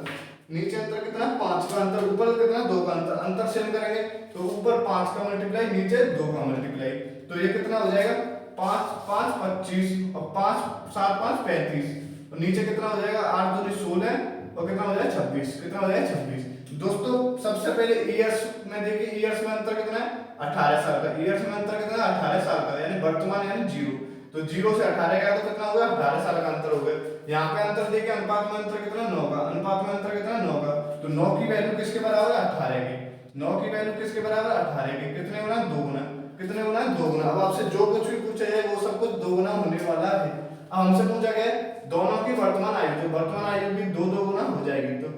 नीचे अंतर कितना 5 का अंतर, ऊपर कितना 2 का अंतर, अंतर सेम करेंगे तो ऊपर 5 का मल्टीप्लाई, नीचे 2 का मल्टीप्लाई, तो ये कितना हो जाएगा 5 5 25 और 5 7 5 35, और नीचे कितना हो जाएगा 8 दूनी 16 और कितना हो जाएगा 26, कितना हो जाएगा 26। दोस्तों सबसे पहले ईयर्स में देखिए, ईयर्स में अंतर कितना है 18 साल का, ईयर्स में अंतर कितना है 18 साल का, यानी वर्तमान यानी 0, तो 0 से 18 गया तो कितना हो गया 18 साल का अंतर हो गया। यहाँ पे अंतर देखिए, अनुपात में अंतर कितना 9 का, अनुपात में अंतर कितना 9 का, तो 9 की वैल्यू किसके बराबर है 18 की, 9 की वैल्यू किसके बराबर 18 की, कितने गुना 2 गुना, कितने गुना 2 गुना। अब आपसे जो कुछ भी पूछा जाए वो सब कुछ 2 गुना होने वाला है। अब हमसे पूछा गया दोनों की वर्तमान आयु, तो वर्तमान आयु भी 2 गुना हो जाएगी, तो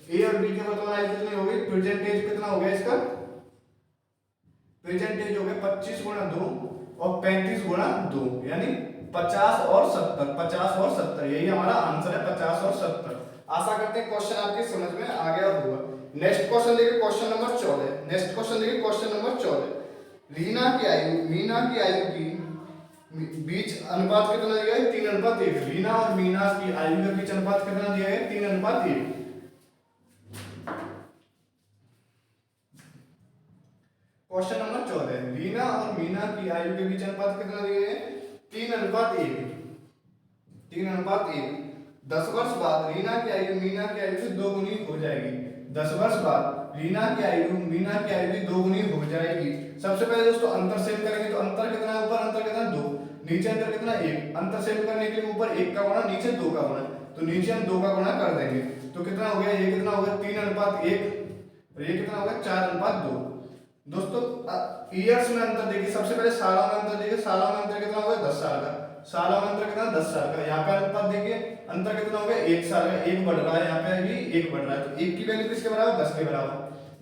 ए और बी की वर्तमान आयु कितनी होगी, प्रेजेंटेज कितना हो गया इसका, प्रेजेंटेज हो गया 25 गुणा 2 और 35 गुणा 2, यानी 50 और 70, 50 और 70, यही हमारा आंसर है 50 और 70। आशा करते हैं क्वेश्चन आपकी समझ में आ गया होगा। नेक्स्ट क्वेश्चन देखिए, क्वेश्चन नंबर 14, नेक्स्ट क्वेश्चन देखिए क्वेश्चन नंबर 14, रीना की आयु मीना की आयु की बीच अनुपात कितना दिया है 3:1, रीना और मीना की आयु के बीच अनुपात कितना दिया है 3:1। क्वेश्चन नंबर 14, रीना और मीना की आयु के बीच अनुपात कितना दिया है 3:1, 3:1। 10 वर्ष बाद रीना की आयु मीना की आयु से 2 गुनी हो जाएगी, 10 वर्ष बाद रीना की आयु मीना की आयु भी 2 गुनी हो जाएगी। सबसे पहले दोस्तों अंतर सेम करेंगे, तो अंतर कितना है, ऊपर अंतर कितना 2, नीचे अंतर कितना 1, अंतर सेम करने के लिए ऊपर 1 का गुणा नीचे 2 का गुणा, तो नीचे हम 2 का गुणा कर देंगे, तो कितना हो गया, ये कितना हो गया 3:1 और ये कितना हो गया 4:2। दोस्तों ईयर्स में अंतर देखिए, सबसे पहले सालों में अंतर देखिए, सालों में अंतर कितना हो गया 10 साल का, सालों में अंतर कितना 10 साल का। यहाँ पे अनुपात देखिए अंतर कितना हो गया 1 साल का, 1 बढ़ रहा है, यहाँ पे भी 1 बढ़ रहा है, तो 1 की वैल्यू किसके बराबर 10 के बराबर,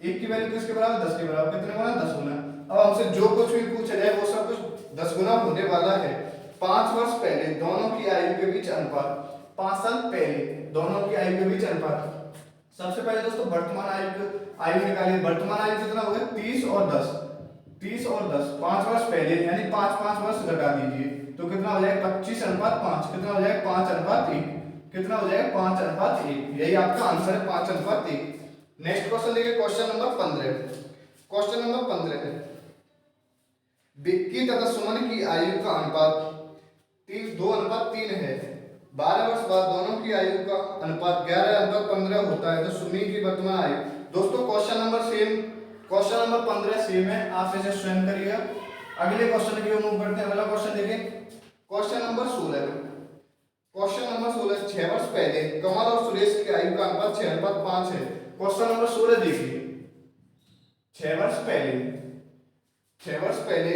1 की वैल्यू किसके बराबर 10 के बराबर, कितने गुना 10 गुना। अब हमसे जो कुछ भी पूछा जाए वो सब कुछ 10 गुना होने वाला है। 5 वर्ष पहले दोनों की आयु के बीच अनुपात, 5 साल पहले दोनों की आयु के बीच अनुपात। सबसे पहले दोस्तों वर्तमान आयु निकालिए, वर्तमान आयु कितना हो गया 30 और 10, 30 और 10, 5 वर्ष पहले यानी 5 वर्ष घटा दीजिए, तो कितना हो जाएगा 25:5, कितना हो जाएगा 5:1, कितना हो जाएगा 5:1, यही आपका आंसर है 5:1। नेक्स्ट क्वेश्चन देखिए, क्वेश्चन नंबर 15, क्वेश्चन नंबर 15 है विक्की तथा सुमन की आयु का अनुपात 2:3 है, 12 वर्ष बाद दोनों की आयु का अनुपात 11:15 होता है, तो सुमी की वर्तमान आयु। दोस्तों question number same, question number 15 same है, आप इसे स्वयं करिएगा। अगले क्वेश्चन की ओर मूव करते हैं। अगला क्वेश्चन देखिए, क्वेश्चन नंबर 16, क्वेश्चन नंबर 16, 6 वर्ष पहले कमल और सुरेश की आयु का अनुपात 6:5 है। क्वेश्चन नंबर 16 देखिए, 6 वर्ष पहले, 6 वर्ष पहले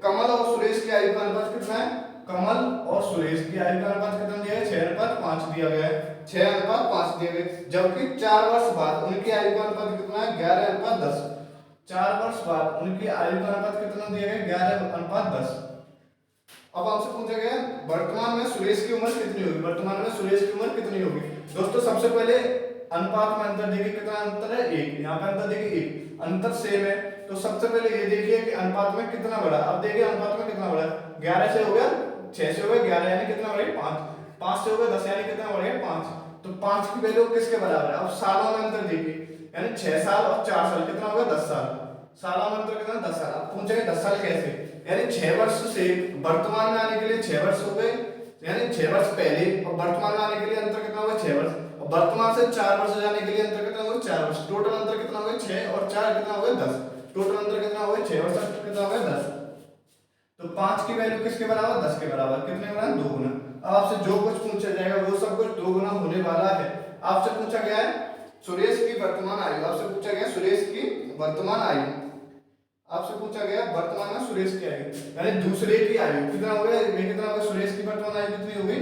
कमल और सुरेश की आयु का अनुपात कितना है, कमल और सुरेश की आयु का अनुपात कितना दिया है 6:5 दिया गया है, 6:5 दिया गया, जबकि 4 वर्ष बाद उनकी आयु का अनुपात कितना है 11:10, 4 वर्ष बाद उनकी आयु का अनुपात कितना दिया गया 11:10। अब आपसे पूछा गया वर्तमान में सुरेश की उम्र कितनी होगी, वर्तमान में सुरेश की उम्र कितनी होगी। दोस्तों सबसे पहले अनुपात में अंतर देखिए, कितना अंतर है 1, यहाँ पे अंतर देखिए 1, अंतर सेम है, तो सबसे पहले ये देखिए कि अनुपात में कितना बढ़ा। अब देखिए अनुपात में कितना बढ़ा, 11 से हो गया 6 से हो गया 11, यानी कितना बढ़ गया 5, 5 से हो गया 10, यानी कितना बढ़ गया 5, तो 5 की वैल्यू किसके बराबर है। अब सालों में अंतर देखिए, यानी 6 साल और 4 साल कितना हो गया 10 साल, सालों में अंतर कितना 10 साल। अब पूछेंगे 10 साल कैसे, यानी 6 वर्ष से वर्तमान में आने के लिए 6 वर्ष हो गए, यानी 6 वर्ष पहले, और वर्तमान में आने के लिए अंतर कितना होगा 6 वर्ष, और वर्तमान से 4 वर्ष जाने के लिए अंतर कितना होगा 4 वर्ष, टोटल अंतर कितना होगा 6 और 4 कितना होगा 10, टोटल अंतर कितना होगा 6 और 7 कितना होगा 10, तो 5 की वैल्यू किसके बराबर 10 के बराबर, कितने गुना 2 गुना। अब आपसे जो कुछ पूछा जाएगा वो सब कुछ 2 गुना होने वाला है। आपसे पूछा गया है सुरेश की वर्तमान आयु, आपसे पूछा गया सुरेश की वर्तमान आयु, आपसे पूछा गया वर्तमान में सुरेश की आयु, यानी दूसरे की आयु कितना हो गया, ये कितना होगा सुरेश की वर्तमान आयु कितनी हो गई,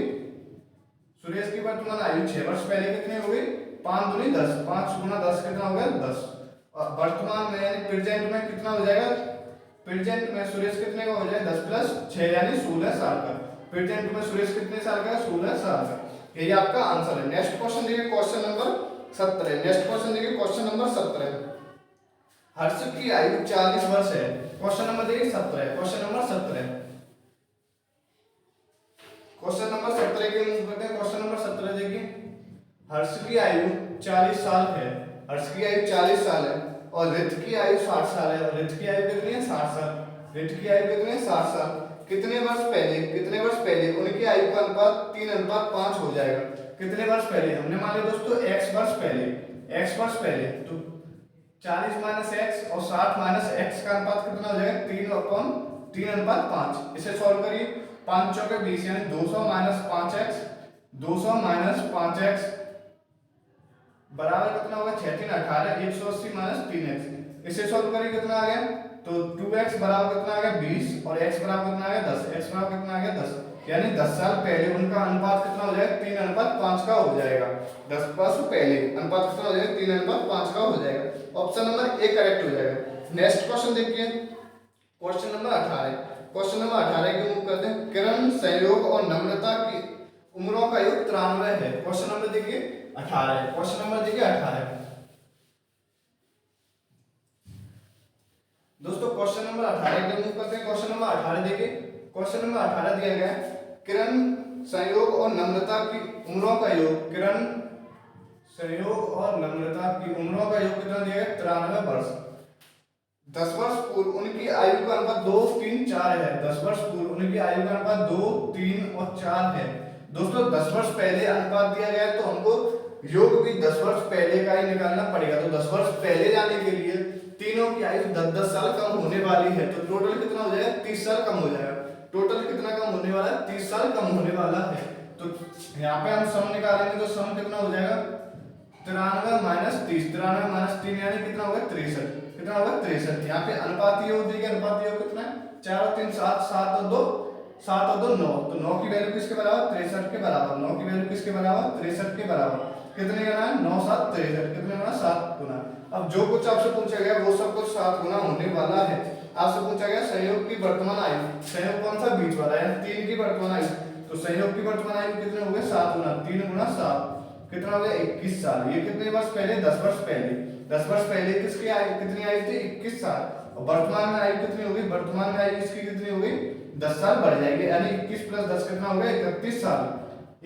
सुरेश की वर्तमान आयु 6 वर्ष पहले कितनी हो गई 5 दूनी 10, 5 गुना 10 कितना हो गया 10, और वर्तमान में यानी प्रेजेंट में कितना हो जाएगा, प्रेजेंट में सुरेश कितने का हो जाएगा 10 प्लस 6 यानी 16 साल का, प्रेजेंट में सुरेश कितने साल का 16 साल का, यही आपका आंसर है। नेक्स्ट क्वेश्चन देखिए क्वेश्चन नंबर 17, नेक्स्ट क्वेश्चन देखिए क्वेश्चन नंबर 17, हर्ष की आयु 40 वर्ष है। क्वेश्चन नंबर देखिए 17, क्वेश्चन नंबर 17, क्वेश्चन नंबर 17 के मूव करते हैं। क्वेश्चन नंबर 17 देखिए, हर्ष की आयु 40 साल है, हर्ष की आयु 40 साल है और रित की आयु 60 साल है। और रित की आयु कितनी है? 60 साल। रित की आयु कितनी है? 60 साल। कितने वर्ष पहले उनकी आयु का अनुपात 3:5 हो जाएगा। कितने वर्ष पहले? हमने मान लिया दोस्तों x वर्ष पहले तो 40 माइनस एक्स और 60 माइनस एक्स का अनुपात कितना हो जाएगा? 3:3:5। इसे सॉल्व करिए। 5 चौके 20 यानी 200 माइनस 5x, 200 माइनस 5x बराबर कितना होगा? 6 3 18, 180 माइनस 3x। इसे सॉल्व करिए कितना आ गया? तो 2x बराबर कितना आ गया? 20 और x बराबर कितना आ गया? 10। x बराबर कितना आ गया? 10। यानी 10 साल पहले उनका अनुपात कितना हो जाएगा? 3:5 का हो जाएगा। 10 वर्ष पहले अनुपात कितना हो जाएगा? 3:5 का हो जाएगा। ऑप्शन नंबर ए करेक्ट हो जाएगा। नेक्स्ट क्वेश्चन देखिए, क्वेश्चन नंबर 18। क्वेश्चन नंबर 18 की मूव करते हैं। किरण, संयोग और नम्रता की उम्रों का योग 93 है। क्वेश्चन नंबर देखिए 18। क्वेश्चन नंबर देखिए 18 दोस्तों। क्वेश्चन नंबर 18 की मूव करते हैं। क्वेश्चन नंबर 18 देखिए। क्वेश्चन नंबर 18 दिया गया है, किरण, संयोग और नम्रता की उम्रों का योग। किरण, संयोग और नम्रता की उम्रों का योग कितना दिया है? 93 वर्ष। 10 वर्ष पूर्व उनकी आयु का अनुपात 2 3 4 है। 10 वर्ष पूर्व उनकी आयु का अनुपात 2 3 और 4 है। दोस्तों 10 वर्ष पहले अनुपात दिया गया है तो हमको योग भी 10 वर्ष पहले का ही निकालना पड़ेगा। तो 10 वर्ष पहले जाने के लिए तीनों की आयु 10-10 साल कम होने वाली है। तो टोटल कितना हो जाएगा? 30 साल कम हो जाएगा। टोटल कितना कम होने वाला है? 30 साल कम होने वाला है। तो यहाँ पे हम सम निकालेंगे तो सम कितना हो जाएगा? 93 माइनस 30, 93 माइनस 3 यानी कितना होगा? 63। कितना होगा? 63। यहाँ पे अनुपात योग देखिए, अनुपात योग कितना है? 4 और 3 7, 7 और 2 9। तो 9 की वैल्यू किसके बराबर? 63 के बराबर। 9 की वैल्यू किसके बराबर? 63 के बराबर। कितने गुना है? 9 7 63। कितने गुना? 7 गुना। अब जो कुछ आपसे पूछा गया वो सब कुछ 7 गुना होने वाला है। आपसे पूछा गया संयोग की वर्तमान आयु। संयोग कौन सा? बीच वाला है, 3 की वर्तमान आयु। तो संयोग की वर्तमान आयु कितने हो गए? 7 गुना। 3 गुना 7 कितना हो गया? 21 साल। ये कितने वर्ष पहले? 10 वर्ष पहले। 10 वर्ष पहले किसकी आयु कितनी आयु थी? 21 साल। और वर्तमान में आयु कितनी होगी? वर्तमान में आयु इसकी कितनी होगी? 10 साल बढ़ जाएगी। यानी 21 प्लस 10 कितना हो गया? 31 साल।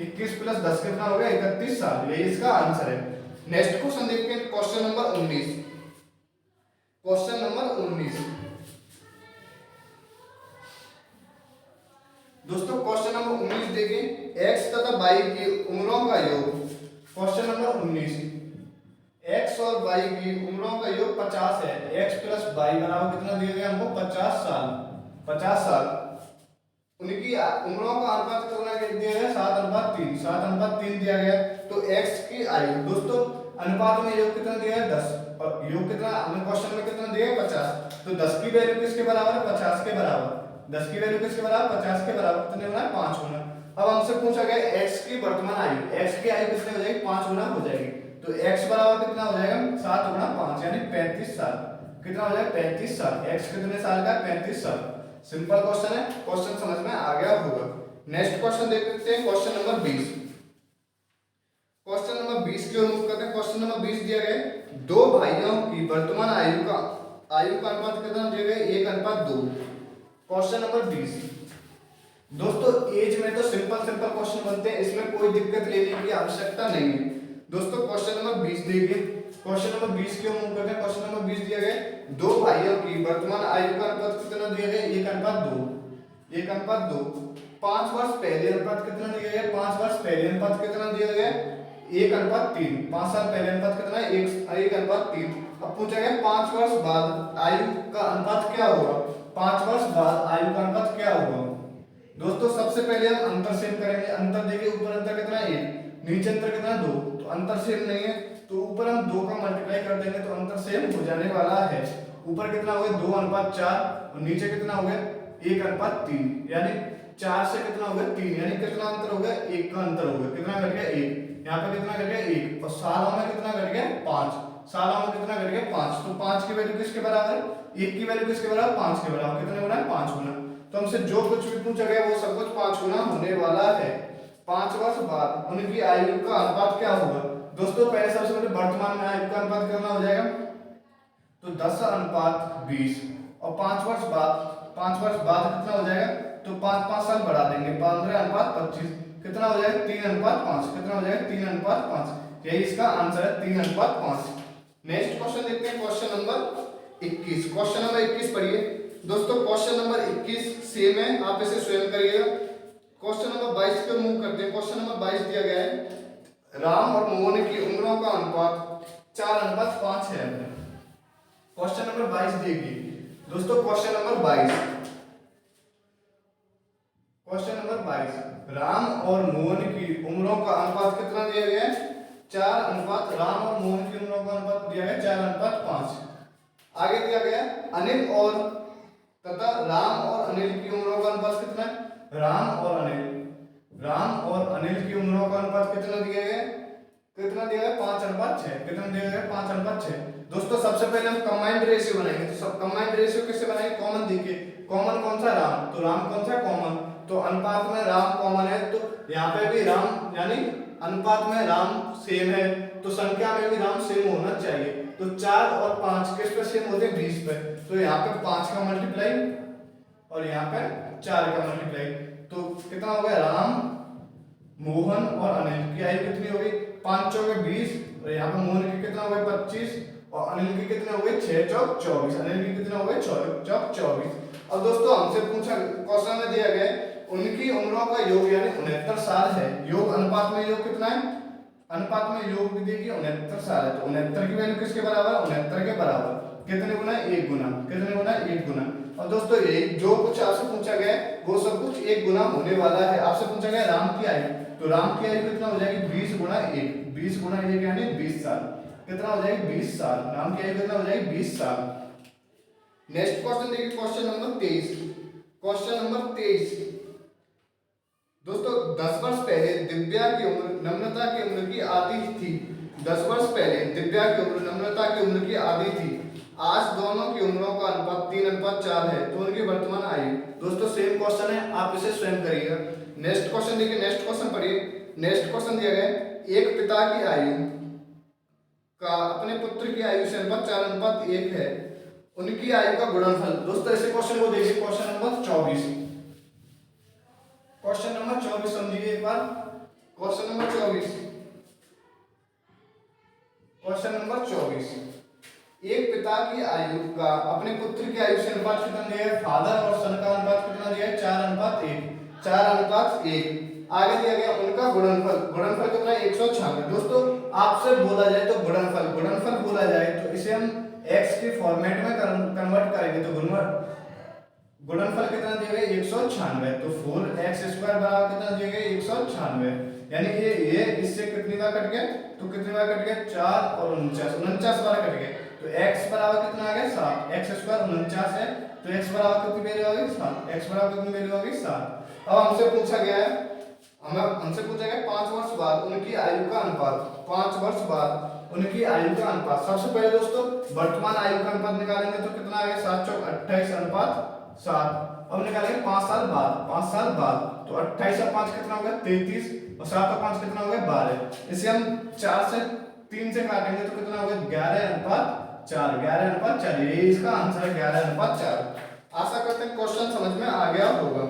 21 प्लस 10 कितना हो गया? 31 साल। यही इसका आंसर है। नेक्स्ट क्वेश्चन देखते हैं, क्वेश्चन नंबर 19। क्वेश्चन नंबर 19 दोस्तों। क्वेश्चन नंबर 19 देखिए, x तथा y की उम्रों का योग। क्वेश्चन नंबर 19, x और y की उम्रों का योग 50 है। x प्लस y बराबर कितना दिया गया हमको? 50 साल। 50 साल। उनकी उम्रों का अनुपात कितना दिया गया? 7:3। 7:3 दिया गया। तो x की आयु दोस्तों अनुपात में योग कितना दिया है? 10 और योग कितना हमें क्वेश्चन में कितना दिया है? 50। तो 10 की वैल्यू किसके बराबर है? 50 के बराबर। 10 की वैल्यू किसके बराबर? 50 के बराबर। कितने गुना? 5 गुना। अब हमसे पूछा गया x की वर्तमान आयु। x की आयु कितनी हो जाएगी? 5 गुना हो जाएगी। तो x बराबर कितना हो जाएगा? 7 गुना 5 यानी 35 साल। कितना हो जाएगा? 35 साल। x कितने साल का? 35 साल। सिंपल क्वेश्चन है, क्वेश्चन समझ में आ गया होगा। नेक्स्ट क्वेश्चन देख लेते हैं, क्वेश्चन नंबर 20। क्वेश्चन नंबर 20 की ओर मूव करते हैं। क्वेश्चन नंबर 20 दिया गया है, दो भाइयों की वर्तमान आयु का अनुपात कितना दिया गया? 1:2। क्वेश्चन नंबर 20 दोस्तों एज में तो सिंपल क्वेश्चन बनते हैं, इसमें कोई दिक्कत लेने की आवश्यकता नहीं है। दोस्तों क्वेश्चन नंबर 20 देखिए, क्वेश्चन नंबर 20 की ओर मूव करते हैं। क्वेश्चन नंबर 20 दिया गया है, दो भाइयों की वर्तमान आयु का अनुपात कितना दिया गया? 1:2। 1:2। 5 वर्ष पहले अनुपात कितना दिया गया? 5 वर्ष पहले अनुपात कितना दिया गया? 1:3। 5 साल पहले अनुपात कितना है? 1:3। अब पूछा गया 5 वर्ष बाद आयु का अनुपात क्या होगा? 5 वर्ष बाद आयु का अनुपात क्या होगा? दोस्तों सबसे पहले हम अंतर सेम करेंगे। अंतर देखिए, ऊपर अंतर कितना है? 1, नीचे अंतर कितना है? 2। तो अंतर सेम नहीं है तो ऊपर हम 2 का मल्टीप्लाई कर देंगे तो अंतर सेम हो जाने वाला है। ऊपर कितना हो गया? 2:4 और नीचे कितना हो गया? 1:3 यानी 4 से कितना हो गया? 3 यानी कितना अंतर हो गया? 1 का अंतर हो गया। कितना घट गया? 1। यहाँ पे कितना घट गया? 1। और सालों में कितना घट गया? 5। सालों में कितना घट गया? 5। तो 5 की वैल्यू किसके बराबर है? 1 की वैल्यू किसके बराबर? 5 के बराबर। कितने गुना है? 5 गुना। तो हमसे जो कुछ भी पूछा गया वो सब कुछ 5 गुना होने वाला है। 5 वर्ष बाद उनकी आयु का अनुपात क्या होगा? दोस्तों पहले सबसे पहले वर्तमान में आयु का अनुपात कितना हो जाएगा? तो 10:20 और 5 वर्ष बाद कितना हो जाएगा? तो 5 साल बढ़ा देंगे, 15:25 कितना हो जाएगा? 3:5। कितना हो जाएगा? 3:5। यही इसका आंसर है 3:5। नेक्स्ट क्वेश्चन देखते हैं, क्वेश्चन नंबर 21। क्वेश्चन नंबर 21 पढ़िए दोस्तों। क्वेश्चन नंबर 21 सेम है, आप इसे स्वयं करिएगा। क्वेश्चन नंबर 22 पे मूव करते हैं। क्वेश्चन नंबर 22 दिया गया है, राम और मोहन की उम्रों का अनुपात 4:5 है। क्वेश्चन नंबर 22 देखिए दोस्तों। क्वेश्चन नंबर 22 राम और मोहन की उम्रों का अनुपात कितना दिया गया है? 4 राम और मोहन की उम्रों का अनुपात दिया गया 4:5। आगे दिया गया अनिल और तथा राम और अनिल की उम्रों का अनुपात कितना है? राम और अनिल की उम्रों का अनुपात कितना दिया गया? 5:6। कितना दिया गया? 5:6। दोस्तों सबसे पहले हम कंबाइंड रेशियो बनाएंगे। तो सब कंबाइंड रेशियो किससे बनाएंगे? कॉमन देखिए, कॉमन कौन सा? राम। तो राम कौन सा? कॉमन। तो अनुपात में राम कॉमन है, तो यहाँ पे भी राम यानी अनुपात में राम सेम है, तो संख्या में भी राम सेम होना चाहिए। तो 4 और 5 किस पे सेम होते हैं? 20 पे। तो यहाँ पे 5 का मल्टीप्लाई और यहाँ पे 4 का मल्टीप्लाई, तो कितना हो गया? राम, मोहन और अनिल की आयु कितनी हो गई? 5 चौके 20, और यहाँ पे मोहन की कितना हो गए? 25, और अनिल की कितने हो गए? 6 चौक 24। अनिल की कितने हो गए? 6 चौक 24। अब दोस्तों हमसे पूछा, क्वेश्चन में दिया गया है उनकी उम्रों का योग यानी 69 साल है। योग अनुपात में योग कितना है? अनुपात में योग भी देखिए 69 साल है, तो 69 की वैल्यू किसके बराबर? 69 के बराबर। कितने गुना? 1 गुना। कितने गुना? 1 गुना। और दोस्तों ये जो कुछ आपसे पूछा गया है वो सब कुछ 1 गुना होने वाला है। आपसे पूछा गया राम की आयु, तो राम की आयु कितना हो जाएगी? 20 गुना 1। 20 गुना 1 यानी 20 साल। कितना हो जाएगी? 20 साल। राम की आयु कितना हो जाएगी? 20 साल। नेक्स्ट क्वेश्चन देखिए, क्वेश्चन नंबर 23। क्वेश्चन नंबर 23 दोस्तों, 10 वर्ष पहले दिव्या की उम्र नम्रता की उम्र की आधी थी। 10 वर्ष पहले दिव्या की उम्र नम्रता की उम्र की आधी थी। आज दोनों की उम्रों का अनुपात 3:4 है, तो उनकी वर्तमान आयु। दोस्तों सेम क्वेश्चन है, आप इसे स्वयं करिएगा। नेक्स्ट क्वेश्चन देखिए, नेक्स्ट क्वेश्चन पढ़िए। नेक्स्ट क्वेश्चन दिया गया है एक पिता की आयु का अपने पुत्र की आयु से अनुपात 4:1 है, उनकी आयु का गुणनफल। दोस्तों ऐसे क्वेश्चन को देखिए, क्वेश्चन नंबर 24। क्वेश्चन नंबर 24 समझिए एक बार। Question number 24। क्वेश्चन नंबर 24, एक पिता की आयु का अपने पुत्र की आयु से अनुपात कितना दिया है? फादर और सन का अनुपात कितना दिया है? 4:1। 4:1। आगे दिया गया उनका गुणनफल। गुणनफल कितना है? 196। दोस्तों आपसे बोला जाए तो गुणनफल बोला जाए तो इसे हम x के फॉर्मेट में कन्वर्ट करेंगे, तो गुणनफल कितना दिया गया? 196। तो 4x² बराबर कितना दिया गया? 196। यानी ये इससे कितनी बार कट गया? तो कितनी बार कट गया? 4 और 49 बार कट गया। तो x बराबर कितना आ गया? 7। x² 49 है, तो x बराबर कितनी वैल्यू आ गई? 7। x बराबर कितनी वैल्यू आ गई? 7। अब हमसे पूछा गया है 5 वर्ष बाद उनकी आयु का अनुपात। 5 वर्ष बाद उनकी आयु का अनुपात। सबसे पहले दोस्तों वर्तमान आयु का अनुपात निकालेंगे, तो कितना आ गया? 7 चौक 28:7। अब निकालेंगे 5 साल बाद। तो 28 और 5 कितना हो गया? 33, और 7 और 5 कितना हो गया? 12। इसे हम 4 से 3 से काटेंगे तो कितना हो गया? 11:4। 11:4, यही इसका आंसर है 11:4। आशा करते हैं क्वेश्चन समझ में आ गया होगा।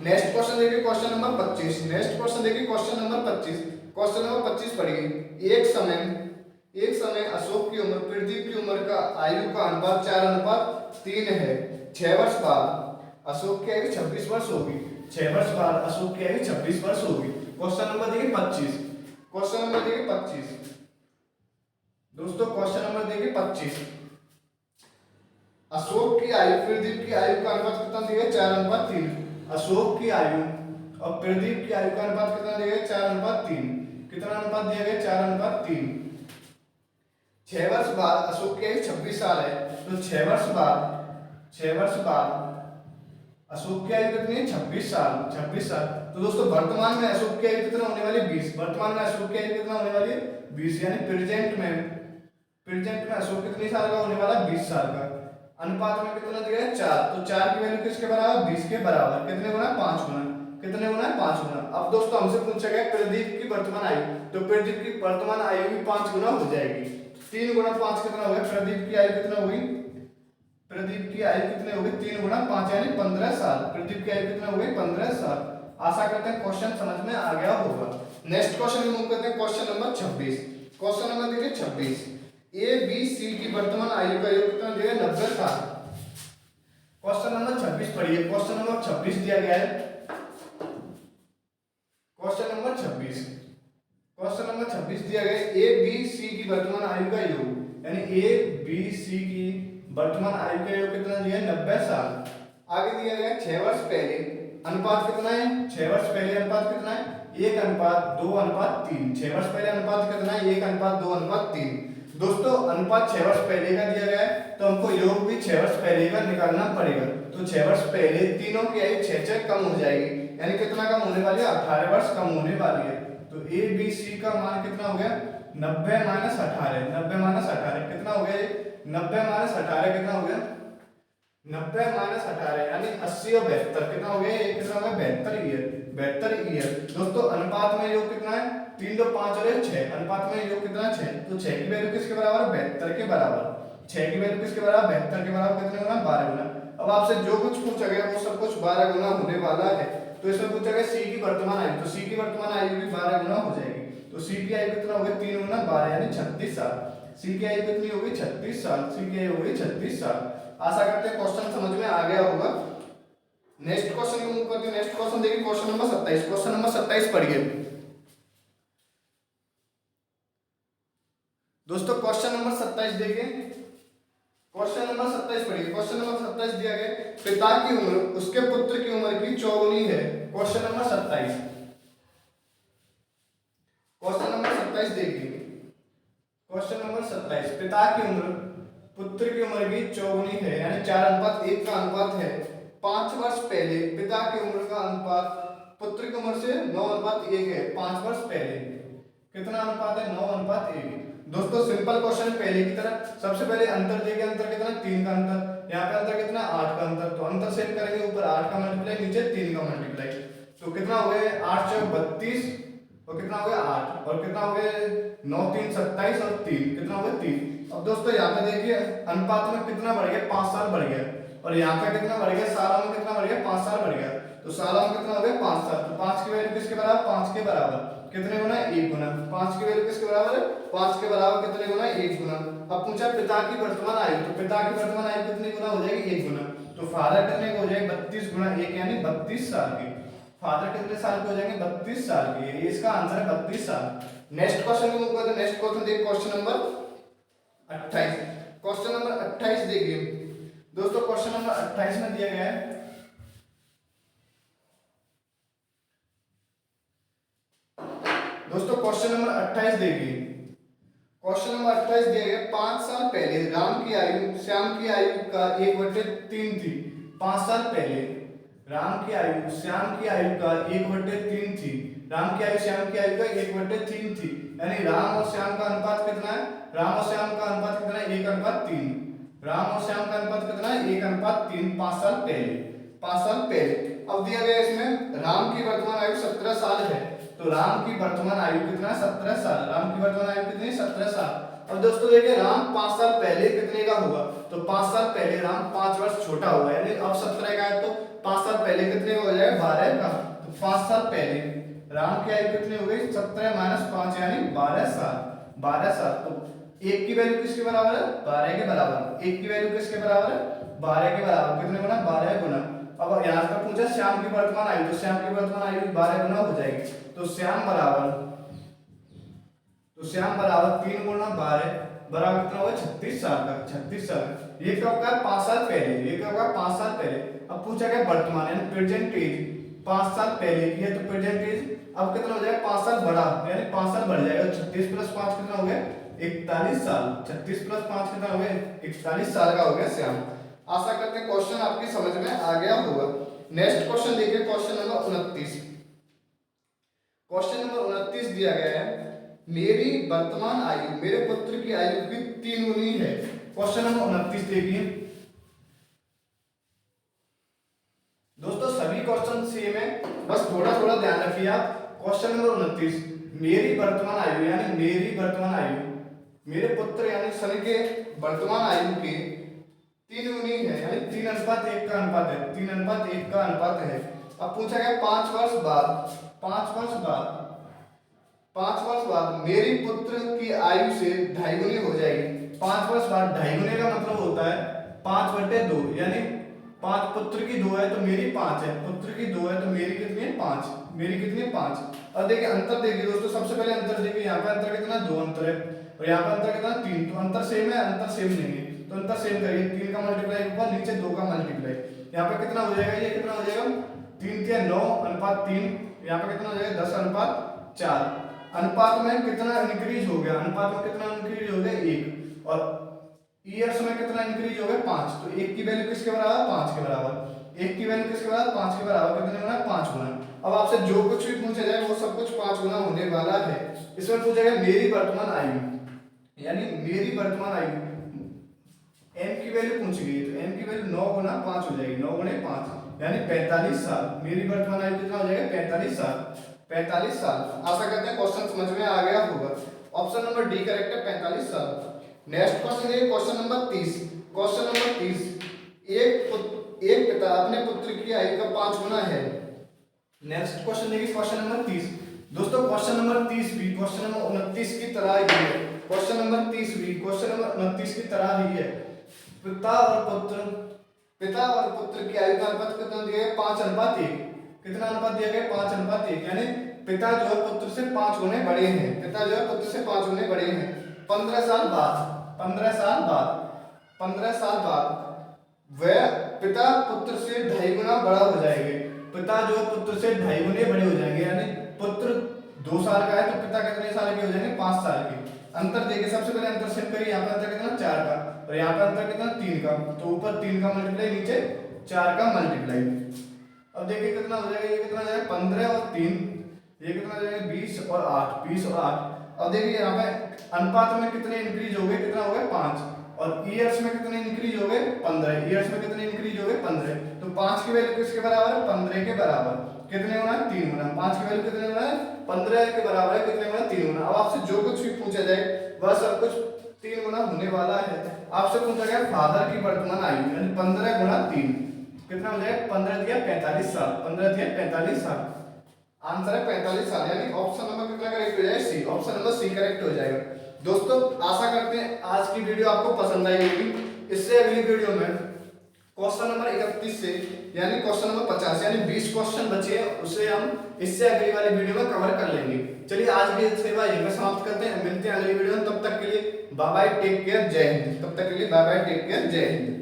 नेक्स्ट क्वेश्चन देखिए, क्वेश्चन नंबर 25। नेक्स्ट क्वेश्चन देखिए, क्वेश्चन नंबर 25। क्वेश्चन नंबर 25 पढ़िए। एक समय अशोक की उम्र प्रदीप की उम्र का आयु का अनुपात 4:3 है। 6 वर्ष बाद अशोक की आयु 26 वर्ष होगी। 6 वर्ष बाद अशोक की आयु 26 वर्ष होगी। क्वेश्चन नंबर देखिए 25। क्वेश्चन नंबर देखिए 25 दोस्तों। क्वेश्चन नंबर देखिए 25, अशोक की आयु प्रदीप की आयु का अनुपात कितना दिया है? 4:3। अशोक की आयु और प्रदीप की आयु का अनुपात कितना दिया गया? 4:3। कितना अनुपात दिया गया? 4:3। 6 वर्ष बाद अशोक की आयु 26 साल है, तो 6 वर्ष बाद अशोक की आयु कितनी है? 26 साल। तो दोस्तों वर्तमान में अशोक की आयु कितना होने वाली? 20। वर्तमान में अशोक की आयु कितना होने वाली है? 20। यानी प्रेजेंट में अशोक कितने साल का होने वाला? 20 साल का। अनुपात में कितना दिया है? 4। तो 4 की वैल्यू किसके बराबर? 20 के बराबर। कितने गुना? 5 गुना। कितने गुना? 5 गुना। अब दोस्तों हमसे पूछा गया प्रदीप की वर्तमान आयु, तो प्रदीप की वर्तमान आयु भी 5 गुना हो जाएगी। 3 गुना 5 कितना हो गया? प्रदीप की आयु कितना होगी? प्रदीप की आयु कितनी होगी? 3 गुना 5 यानी 15 साल। प्रदीप की आयु कितना हो गई? 15 साल। आशा करते हैं क्वेश्चन समझ में आ गया होगा। नेक्स्ट क्वेश्चन मूव करते हैं, क्वेश्चन नंबर 26। क्वेश्चन नंबर देखिए 26, ए बी सी की वर्तमान आयु का योग कितना दिया है? 90 साल। क्वेश्चन नंबर 26 पढ़िए। क्वेश्चन नंबर 26 दिया गया है। क्वेश्चन नंबर 26, क्वेश्चन नंबर 26 दिया गया है, ए बी सी की वर्तमान आयु का योग, यानी ए बी सी की वर्तमान आयु का योग कितना दिया है? 90 साल। आगे दिया गया 6 वर्ष पहले अनुपात कितना है? 6 वर्ष पहले अनुपात कितना है? 1:2:3। 6 वर्ष पहले अनुपात कितना है? 1:2:3। दोस्तों अनुपात 6 वर्ष पहले का दिया गया है, तो हमको योग भी 6 वर्ष पहले का निकालना पड़ेगा। तो 6 वर्ष पहले तीनों की आयु 6 कम हो जाएगी, यानी कितना कम होने वाली है? 18 वर्ष कम होने वाली है। तो ए बी सी का मान कितना हो गया? 90 - 18। 90 - 18 कितना हो गया? 90 - 18 कितना हो गया? 90 - 18 यानी 80 और 72 कितना हो गया? ये कितना हो गया? 72 ईयर। दोस्तों अनुपात में योग कितना है? 3, 2, 5 और 1 6। अनुपात में योग कितना है? 6। तो 6 की वैल्यू किसके बराबर है? 72 के बराबर। 6 की वैल्यू किसके बराबर? 72 के बराबर। कितने गुना? 12 गुना। अब आपसे जो कुछ पूछा गया वो सब कुछ 12 गुना होने वाला है। तो इसमें पूछा गया सी की वर्तमान आयु, तो सी की वर्तमान आयु भी 12 गुना हो जाएगी। तो सी की आयु कितना हो गया? 3 गुना 12 यानी 36 साल। सी की आयु कितनी होगी? 36 साल। सी की आयु होगी 36 साल। आशा करते हैं क्वेश्चन समझ में आ गया होगा। नेक्स्ट क्वेश्चन को मूव करते हैं। नेक्स्ट क्वेश्चन देखिए, क्वेश्चन नंबर 27। क्वेश्चन नंबर 27 पढ़िए दोस्तों। क्वेश्चन नंबर 27 देखिए। क्वेश्चन नंबर 27 पढ़िए। क्वेश्चन नंबर 27 दिया गया, पिता की उम्र उसके पुत्र की उम्र की 4 है। क्वेश्चन नंबर 27, क्वेश्चन नंबर 27 देखिए। क्वेश्चन नंबर 27, पिता की उम्र पुत्र की उम्र की 4 है, यानी 4:1 का अनुपात है। 5 वर्ष पहले पिता की उम्र का अनुपात पुत्र की उम्र से 9:1 है। 5 वर्ष पहले कितना अनुपात है? 9:1। दोस्तों सिंपल क्वेश्चन पहले की तरह, सबसे पहले अंतर देंगे। अंतर कितना? 3 का अंतर। यहाँ पे अंतर कितना? 8 का अंतर। तो अंतर सेम करेंगे, ऊपर 8 का मल्टीप्लाई, नीचे 3 का मल्टीप्लाई। तो कितना हो गया? 8 × 32 और कितना हो गया? 8 और कितना हो गया? 9 × 3 = 27 और 3 कितना हो गया? 3। अब दोस्तों यहाँ पे देखिए अनुपात में कितना बढ़ गया? 5 साल बढ़ गया। और यहाँ पे कितना बढ़ गया? सालों में कितना बढ़ गया? 5 साल बढ़ गया। तो सालों में कितना हो गया? 5 साल। तो 5 की वैल्यू किसके बराबर? 5 के बराबर। कितने गुना? 1 गुना। 5 की वैल्यू किसके बराबर है? 5 के बराबर। कितने गुना? 1 गुना। अब पूछा पिता की वर्तमान आयु, तो पिता की वर्तमान आयु कितनी गुना हो जाएगी? 1 गुना। तो फादर कितने को हो जाएगी? 32 गुना 1 यानी 32 साल की। फादर कितने साल के हो जाएंगे? 32 साल के। ये इसका आंसर है 32 साल। नेक्स्ट क्वेश्चन को मूव करते हैं। नेक्स्ट क्वेश्चन देखिए, क्वेश्चन नंबर 28। क्वेश्चन नंबर 28 देखिए दोस्तों। क्वेश्चन नंबर 28 में दिया गया है, दोस्तों क्वेश्चन नंबर 28 देखिए। क्वेश्चन नंबर 28 दिया गया, 5 साल पहले राम की आयु श्याम की आयु का 1/3 थी। 5 साल पहले राम की आयु श्याम की आयु का 1/3 थी। राम की आयु श्याम की आयु का 1/3 थी, यानी राम और श्याम का अनुपात कितना है? राम और श्याम का अनुपात कितना है? 1:3। राम और श्याम का अनुपात कितना है? 1:3। 5 साल पहले। 5 साल पहले। अब दिया गया इसमें राम की वर्तमान आयु 17 साल है। तो राम की वर्तमान आयु कितना है? 17 साल। राम की वर्तमान आयु कितनी है? 17 साल। अब दोस्तों देखिए राम 5 साल पहले कितने का होगा? तो 5 साल पहले राम 5 वर्ष छोटा हुआ, यानी अब 17 का है, तो 5 साल पहले कितने का हो जाएगा? 12 का। तो 5 साल पहले राम की आयु कितनी हो गई? 17 - 5 यानी 12 साल। 12 साल। तो 1 की वैल्यू किसके बराबर है? 12 के बराबर। 1 की वैल्यू किसके बराबर है? 12 के बराबर। कितने गुना? 12 गुना। अब यहाँ पर पूछा श्याम की वर्तमान आयु, तो श्याम की वर्तमान आयु 12 गुना हो जाएगी। तो श्याम बराबर 3 गुना 12 बराबर कितना होगा? 36 साल का। 36 साल। ये कब का? 5 साल पहले। ये कब का? 5 साल पहले। अब पूछा गया वर्तमान यानी प्रेजेंट एज। 5 साल पहले की है तो प्रेजेंट एज अब कितना हो जाएगा? 5 साल बढ़ा, यानी 5 साल बढ़ जाएगा। 36 + 5 कितना हो गया? 41 साल। 36 + 5 कितना हो गया? 41 साल का हो गया श्याम। आशा करते हैं क्वेश्चन आपकी समझ में आ गया होगा। नेक्स्ट क्वेश्चन देखिए, क्वेश्चन नंबर 29। क्वेश्चन नंबर 29 दिया गया है, मेरी वर्तमान आयु मेरे पुत्र की आयु की 3 गुनी है। क्वेश्चन नंबर 29 देखिए दोस्तों, सभी क्वेश्चन सेम है, बस थोड़ा थोड़ा ध्यान रखिए आप। क्वेश्चन नंबर 29, मेरी वर्तमान आयु यानी मेरी वर्तमान आयु मेरे पुत्र यानी सन के वर्तमान आयु के 3 गुनी है, यानी 3:1 का अनुपात है। 3:1 का अनुपात है। अब पूछा गया 5 वर्ष बाद 5 वर्ष बाद मेरी पुत्र की आयु से 2.5 गुनी हो जाएगी। 5 वर्ष बाद 2.5 गुने का मतलब होता है 5/2, यानी 5 पुत्र की 2 है तो मेरी 5 है, पुत्र की 2 है तो मेरी कितनी है 5, मेरी कितनी है 5। अब देखिए अंतर देखिए दोस्तों, सबसे पहले अंतर देखिए, यहाँ पे अंतर कितना 2 अंतर है और यहाँ पे अंतर कितना 3, तो अंतर सेम है, अंतर सेम नहीं है तो अंतर सेम करिए, 3 का मल्टीप्लाई ऊपर नीचे 2 का मल्टीप्लाई, यहाँ पे कितना हो जाएगा, ये कितना हो जाएगा 3 के 9:3, यहाँ पे कितना हो जाएगा 10:4। अनुपात में कितना इंक्रीज हो गया, अनुपात में कितना इंक्रीज हो गया 1, और ईयर्स में कितना इंक्रीज हो गया 5, तो 1 की वैल्यू किसके बराबर 5 के बराबर, 1 की वैल्यू किसके बराबर 5 के बराबर, कितने गुना 5 गुना। अब आपसे जो कुछ भी पूछा जाए वो सब कुछ 5 गुना होने वाला है। इसमें पूछा गया मेरी वर्तमान आयु, यानी मेरी वर्तमान आयु m की वैल्यू पूछी गई तो m की वैल्यू 9 गुना 5 हो जाएगी, 9 गुणे 5 यानी 45 साल। मेरी वर्तमान आयु कितना हो जाएगा 45 साल, 45 साल। आशा करते हैं क्वेश्चन समझ में आ गया होगा। ऑप्शन नंबर डी करेक्ट है, 45 साल। नेक्स्ट क्वेश्चन है क्वेश्चन नंबर 30। क्वेश्चन नंबर 30, एक पिता अपने पुत्र की आयु का 5 गुना है। नेक्स्ट क्वेश्चन देखिए क्वेश्चन नंबर 30। दोस्तों क्वेश्चन नंबर 30 भी क्वेश्चन नंबर 29 की तरह ही है। क्वेश्चन नंबर 30 भी क्वेश्चन नंबर 29 की तरह ही है। पिता और पुत्र की आयु का अनुपात कितना दिया गया 5:1। कितना अनुपात दिया गया 5:1, यानी पिता जो है पुत्र से 5 गुने बड़े हैं, पिता जो है पुत्र से 5 गुने बड़े हैं। 15 साल बाद वह पिता पुत्र से 2.5 गुना बड़ा हो जाएंगे। पिता जो पुत्र से 2.5 गुने बड़े हो जाएंगे, यानी पुत्र 2 साल का है तो पिता कितने साल के हो जाएंगे 5 साल के। अंतर देखिए, सबसे पहले अंतर सेम करिए, यहाँ पे अंतर कितना 4 का और यहाँ पे अंतर कितना 3 का, तो ऊपर 3 का मल्टीप्लाई नीचे 4 का मल्टीप्लाई। अब देखिए कितना हो जाएगा, ये कितना हो जाएगा 15 और 3, ये कितना हो जाएगा 20 और 8, 20 और 8। अब देखिए यहाँ पे अनुपात में कितने इंक्रीज हो गए, कितना हो गया 5, और ईयर्स में कितने इंक्रीज हो गए 15, ईयर्स में कितने इंक्रीज हो गए 15, तो 5 की वैल्यू किसके बराबर है 15 के बराबर, कितने गुना 3 गुना। 5 की वैल्यू कितने गुना है 15 के बराबर है, कितने गुना 3 गुना। अब आपसे जो कुछ भी पूछा जाए वह सब कुछ 3 गुना होने वाला है। आपसे पूछा गया फादर की वर्तमान आयु, यानी 15 गुना 3 कितना हो जाएगा 15 दिया 45 साल, 15 दिया 45 साल। आंसर है 45 साल, यानी ऑप्शन नंबर कितना करेक्ट हो जाएगा सी, ऑप्शन नंबर सी करेक्ट हो जाएगा। दोस्तों आशा करते हैं आज की वीडियो आपको पसंद आई होगी। इससे अगली वीडियो में क्वेश्चन नंबर 31 से यानी क्वेश्चन नंबर 50 यानी 20 क्वेश्चन बचे हैं, उसे हम इससे अगली वाली वीडियो में कवर कर लेंगे। चलिए आज की सेवा यहीं पे समाप्त करते हैं, मिलते हैं अगली वीडियो में। तब तक के लिए बाय बाय, टेक केयर, जय हिंद। तब तक के लिए बाय बाय, टेक केयर, जय हिंद।